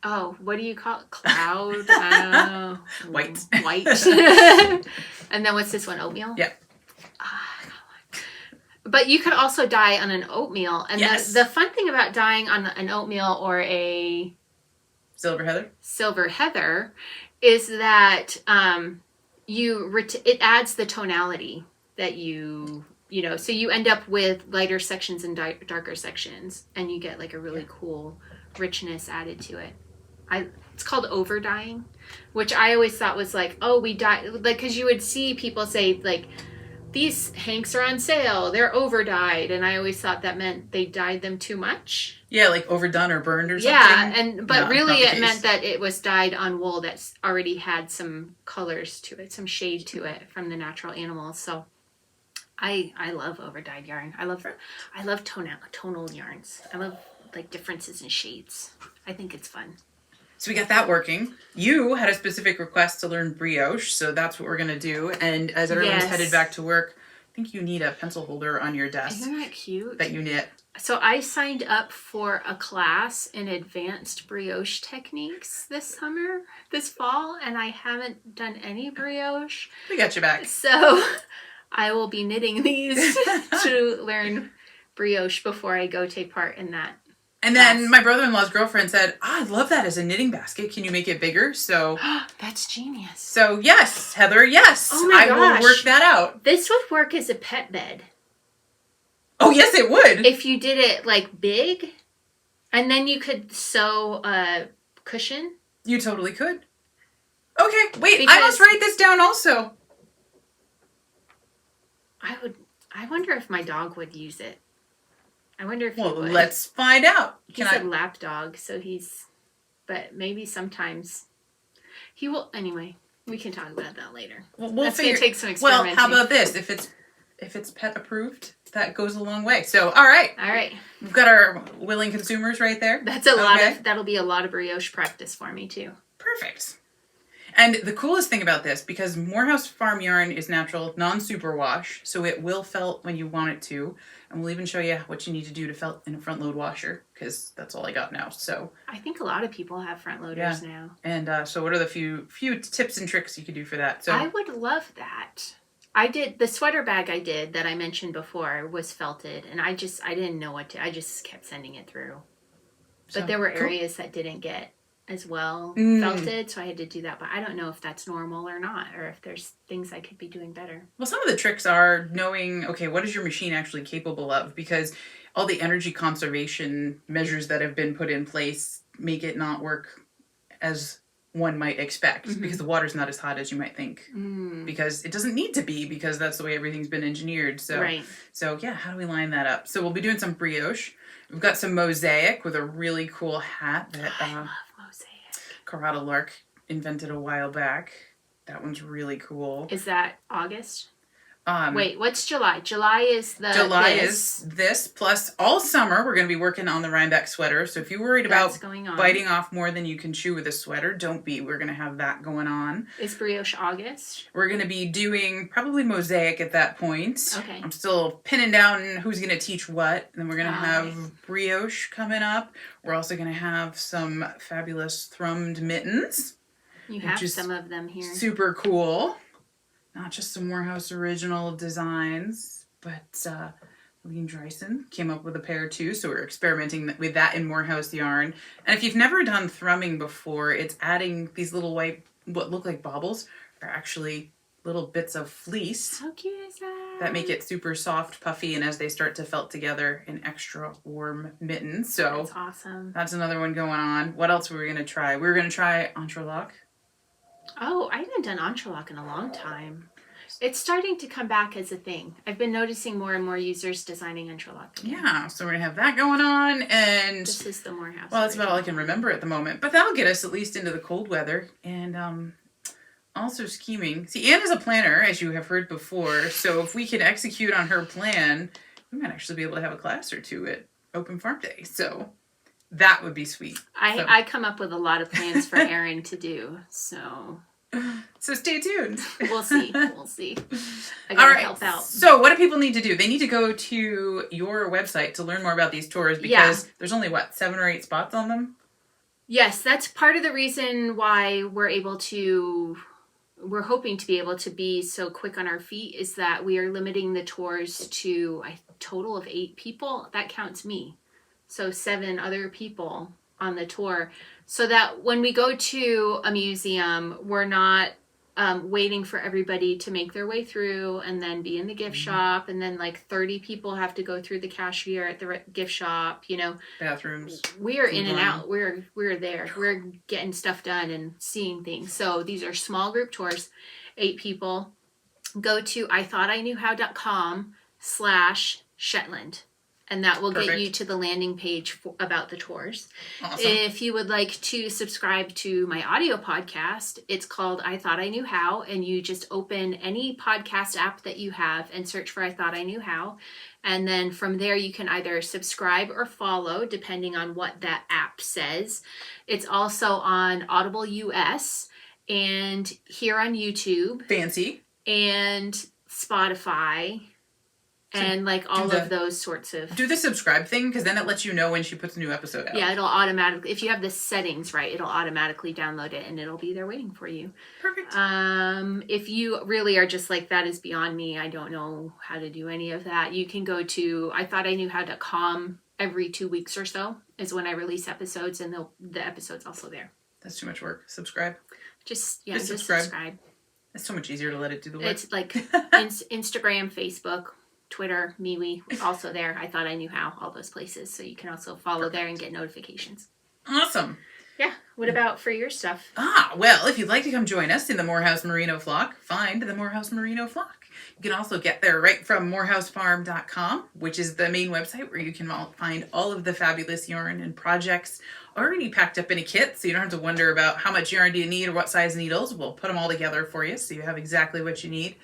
Speaker 1: Oh, what do you call it? Cloud? I don't know.
Speaker 2: White.
Speaker 1: White. And then what's this one? Oatmeal?
Speaker 2: Yeah.
Speaker 1: But you could also dye on an oatmeal. And
Speaker 2: Yes.
Speaker 1: the fun thing about dyeing on an oatmeal or a
Speaker 2: Silver heather?
Speaker 1: silver heather is that it adds the tonality that so you end up with lighter sections and darker sections, and you get like a really cool richness added to it. It's called over dyeing, which I always thought was like, oh, we dye, like, because you would see people say like, these hanks are on sale, they're over dyed, and I always thought that meant they dyed them too much.
Speaker 2: Yeah, like overdone or burned or something.
Speaker 1: Yeah, but
Speaker 2: No,
Speaker 1: really
Speaker 2: not the
Speaker 1: it
Speaker 2: case.
Speaker 1: meant that it was dyed on wool that's already had some colors to it, some shade to it from the natural animals. So I love over dyed yarn. I love tonal yarns. I love like differences in shades. I think it's fun.
Speaker 2: So we got that working. You had a specific request to learn brioche, so that's what we're going to do. And as everyone's
Speaker 1: Yes.
Speaker 2: headed back to work, I think you need a pencil holder on your desk
Speaker 1: Isn't that cute?
Speaker 2: that you knit.
Speaker 1: So I signed up for a class in advanced brioche techniques this fall, and I haven't done any brioche.
Speaker 2: We got you back.
Speaker 1: So I will be knitting these to learn brioche before I go take part in that.
Speaker 2: And then my brother-in-law's girlfriend said, I love that as a knitting basket. Can you make it bigger? So
Speaker 1: That's genius.
Speaker 2: So yes, Heather, yes.
Speaker 1: Oh my
Speaker 2: I
Speaker 1: gosh.
Speaker 2: will work that out.
Speaker 1: This would work as a pet bed.
Speaker 2: Oh, yes, it would.
Speaker 1: If you did it like big, and then you could sew a cushion.
Speaker 2: You totally could. Okay, wait,
Speaker 1: Because-
Speaker 2: I must write this down also.
Speaker 1: I wonder if my dog would use it. I wonder if he
Speaker 2: Well,
Speaker 1: would.
Speaker 2: let's find out.
Speaker 1: He's a lap dog, so but maybe sometimes he will. Anyway, we can talk about that later.
Speaker 2: We'll
Speaker 1: That's going to take some
Speaker 2: Well,
Speaker 1: experimenting.
Speaker 2: how about this? If it's pet approved, that goes a long way. So, all right.
Speaker 1: All right.
Speaker 2: We've got our willing consumers right there.
Speaker 1: That's that'll be a lot of brioche practice for me too.
Speaker 2: Perfect. And the coolest thing about this, because Morehouse Farm yarn is natural, non-superwash, so it will felt when you want it to. And we'll even show you what you need to do to felt in a front load washer, because that's all I got now. So
Speaker 1: I think a lot of people have front loaders now.
Speaker 2: And so what are the few tips and tricks you could do for that? So
Speaker 1: I would love that. I did the sweater bag I did that I mentioned before was felted, and I didn't know what to. I just kept sending it through. But there were areas that didn't get as well felted, so I had to do that. But I don't know if that's normal or not, or if there's things I could be doing better.
Speaker 2: Well, some of the tricks are knowing, okay, what is your machine actually capable of? Because all the energy conservation measures that have been put in place make it not work as one might expect, because the water's not as hot as you might think. Because it doesn't need to be, because that's the way everything's been engineered. So,
Speaker 1: Right.
Speaker 2: So yeah, how do we line that up? So we'll be doing some brioche. We've got some mosaic with a really cool hat that
Speaker 1: I love mosaic.
Speaker 2: Carrata Lark invented a while back. That one's really cool.
Speaker 1: Is that August?
Speaker 2: Um,
Speaker 1: Wait, what's July? July is
Speaker 2: this, plus all summer we're going to be working on the Rhinebeck sweater. So if you're worried
Speaker 1: That's
Speaker 2: about
Speaker 1: going on.
Speaker 2: biting off more than you can chew with a sweater, don't be. We're going to have that going on.
Speaker 1: Is brioche August?
Speaker 2: We're going to be doing probably mosaic at that point.
Speaker 1: Okay.
Speaker 2: I'm still pinning down who's going to teach what. And then we're going to have
Speaker 1: Nice.
Speaker 2: brioche coming up. We're also going to have some fabulous thrummed mittens.
Speaker 1: You have
Speaker 2: is
Speaker 1: some of them here.
Speaker 2: Super cool. Not just some Morehouse original designs, but Lean Dreisen came up with a pair too, so we're experimenting with that in Morehouse yarn. And if you've never done thrumming before, it's adding these little white, what look like baubles, are actually little bits of fleece
Speaker 1: How cute is that?
Speaker 2: that make it super soft, puffy, and as they start to felt together, an extra warm mitten. So
Speaker 1: That's awesome.
Speaker 2: that's another one going on. What else were we going to try? We were going to try entrelac.
Speaker 1: Oh, I haven't done entrelac in a long time. It's starting to come back as a thing. I've been noticing more and more users designing interlock.
Speaker 2: Yeah, so we're going to have that going on, and...
Speaker 1: This is the Morehouse.
Speaker 2: Well, that's about all I can remember at the moment, but that'll get us at least into the cold weather, and also scheming. See, Anne is a planner, as you have heard before, so if we can execute on her plan, we might actually be able to have a class or two at Open Farm Day, so that would be sweet.
Speaker 1: I come up with a lot of plans for Erin to do, so...
Speaker 2: So stay tuned.
Speaker 1: We'll see. I gotta help out.
Speaker 2: So what do people need to do? They need to go to your website to learn more about these tours because there's only, 7 or 8 spots on them?
Speaker 1: Yes, that's part of the reason why we're hoping to be able to be so quick on our feet is that we are limiting the tours to a total of 8 people. That counts me. So 7 other people on the tour. So that when we go to a museum, we're not waiting for everybody to make their way through and then be in the gift shop. And then 30 people have to go through the cashier at the gift shop,
Speaker 2: Bathrooms.
Speaker 1: We are in and out. We're there. We're getting stuff done and seeing things. So these are small group tours, 8 people. Go to ithoughtiknewhow.com/Shetland. And that will get you to the landing page about the tours.
Speaker 2: Awesome.
Speaker 1: If you would like to subscribe to my audio podcast, it's called I Thought I Knew How. And you just open any podcast app that you have and search for I Thought I Knew How. And then from there, you can either subscribe or follow, depending on what that app says. It's also on Audible US and here on YouTube.
Speaker 2: Fancy.
Speaker 1: And Spotify. And all of those sorts of...
Speaker 2: Do the subscribe thing, because then it lets you know when she puts a new episode out.
Speaker 1: Yeah, it'll automatically... If you have the settings right, it'll automatically download it, and it'll be there waiting for you.
Speaker 2: Perfect.
Speaker 1: If you really are just that is beyond me, I don't know how to do any of that, you can go to ithoughtiknewhow.com every 2 weeks or so, is when I release episodes, and the episode's also there.
Speaker 2: That's too much work. Subscribe.
Speaker 1: Just subscribe.
Speaker 2: It's so much easier to let it do the work.
Speaker 1: It's Instagram, Facebook... Twitter, MeWe, also there. I Thought I Knew How, all those places. So you can also follow there and get notifications.
Speaker 2: Awesome.
Speaker 1: Yeah. What about for your stuff?
Speaker 2: Well, if you'd like to come join us in the Morehouse Merino flock, find the Morehouse Merino flock. You can also get there right from morehousefarm.com, which is the main website where you can find all of the fabulous yarn and projects already packed up in a kit, so you don't have to wonder about how much yarn do you need or what size needles. We'll put them all together for you so you have exactly what you need.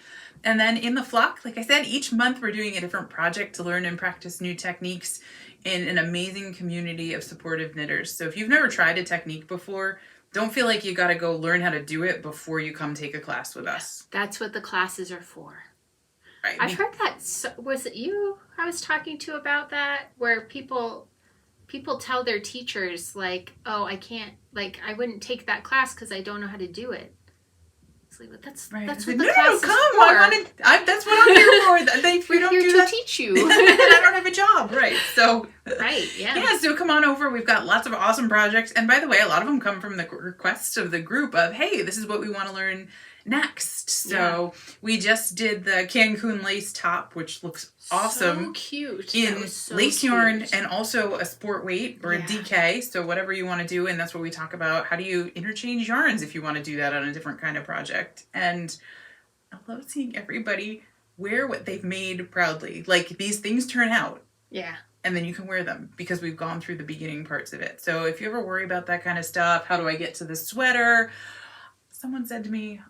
Speaker 2: And then in the flock, like I said, each month we're doing a different project to learn and practice new techniques in an amazing community of supportive knitters. So if you've never tried a technique before, don't feel like you got to go learn how to do it before you come take a class with us.
Speaker 1: That's what the classes are for.
Speaker 2: Right.
Speaker 1: I've heard that. Was it you I was talking to about that? Where people tell their teachers, oh, I can't, I wouldn't take that class because I don't know how to do it. But that's what the class is for.
Speaker 2: That's what I'm here for. We don't do that.
Speaker 1: To teach you.
Speaker 2: I don't have a job, right? So,
Speaker 1: right, yeah.
Speaker 2: Yeah, so come on over. We've got lots of awesome projects. And by the way, a lot of them come from the requests of the group of, hey, this is what we want to learn next. So we just did the Cancun lace top, which looks awesome.
Speaker 1: So cute.
Speaker 2: In lace yarn and also a sport weight or a DK. So whatever you want to do. And that's what we talk about. How do you interchange yarns if you want to do that on a different kind of project? And I love seeing everybody wear what they've made proudly. These things turn out.
Speaker 1: Yeah.
Speaker 2: And then you can wear them because we've gone through the beginning parts of it. So if you ever worry about that kind of stuff, how do I get to the sweater? Someone said to me,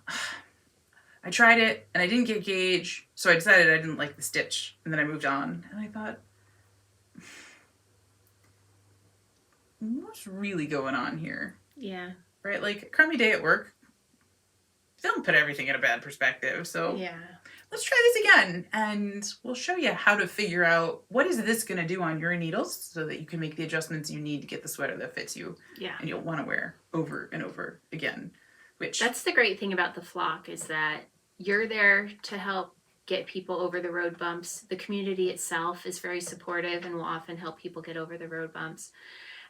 Speaker 2: I tried it and I didn't get gauge, so I decided I didn't like the stitch, and then I moved on. And I thought, what's really going on here?
Speaker 1: Yeah.
Speaker 2: Right? Crummy day at work. Don't put everything in a bad perspective. So
Speaker 1: yeah.
Speaker 2: Let's try this again, and we'll show you how to figure out what is this going to do on your needles so that you can make the adjustments you need to get the sweater that fits you.
Speaker 1: Yeah.
Speaker 2: And you'll want to wear over and over again.
Speaker 1: That's the great thing about the flock is that you're there to help get people over the road bumps. The community itself is very supportive and will often help people get over the road bumps.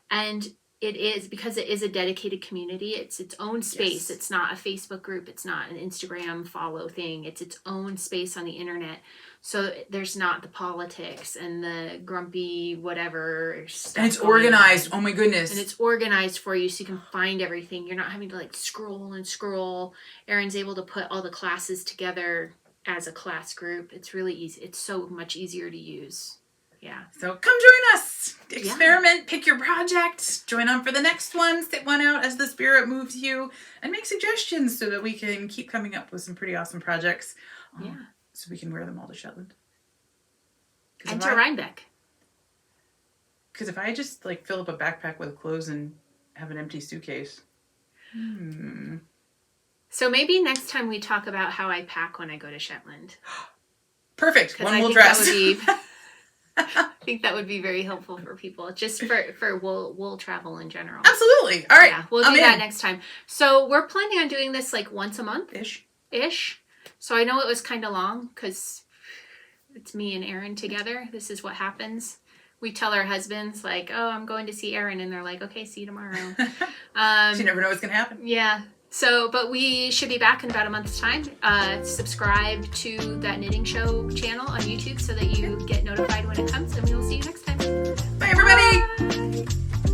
Speaker 1: And it is, because it is a dedicated community, it's its own space. Yes. It's not a Facebook group. It's not an Instagram follow thing. It's its own space on the internet. So there's not the politics and the grumpy whatever stuff.
Speaker 2: And it's organized. Oh my goodness.
Speaker 1: And it's organized for you so you can find everything. You're not having to scroll and scroll. Erin's able to put all the classes together as a class group. It's really easy. It's so much easier to use. Yeah.
Speaker 2: So come join us. Experiment, pick your project, join on for the next one, sit one out as the spirit moves you, and make suggestions so that we can keep coming up with some pretty awesome projects.
Speaker 1: Yeah.
Speaker 2: So we can wear them all to Shetland.
Speaker 1: And to Rhinebeck.
Speaker 2: Because if I just like fill up a backpack with clothes and have an empty suitcase.
Speaker 1: So maybe next time we talk about how I pack when I go to Shetland.
Speaker 2: Perfect. One wool dress.
Speaker 1: I think that would be very helpful for people, just for wool travel in general.
Speaker 2: Absolutely. All right.
Speaker 1: Yeah, we'll do that next time. So we're planning on doing this like once a month. Ish. So I know it was kind of long because it's me and Erin together. This is what happens. We tell our husbands like, oh, I'm going to see Erin. And they're like, okay, see you tomorrow.
Speaker 2: You never know what's going to happen.
Speaker 1: Yeah. So, but we should be back in about a month's time. Subscribe to that Knitting Show channel on YouTube so that you get notified when it comes, and we will see you next time.
Speaker 2: Bye, everybody.
Speaker 1: Bye.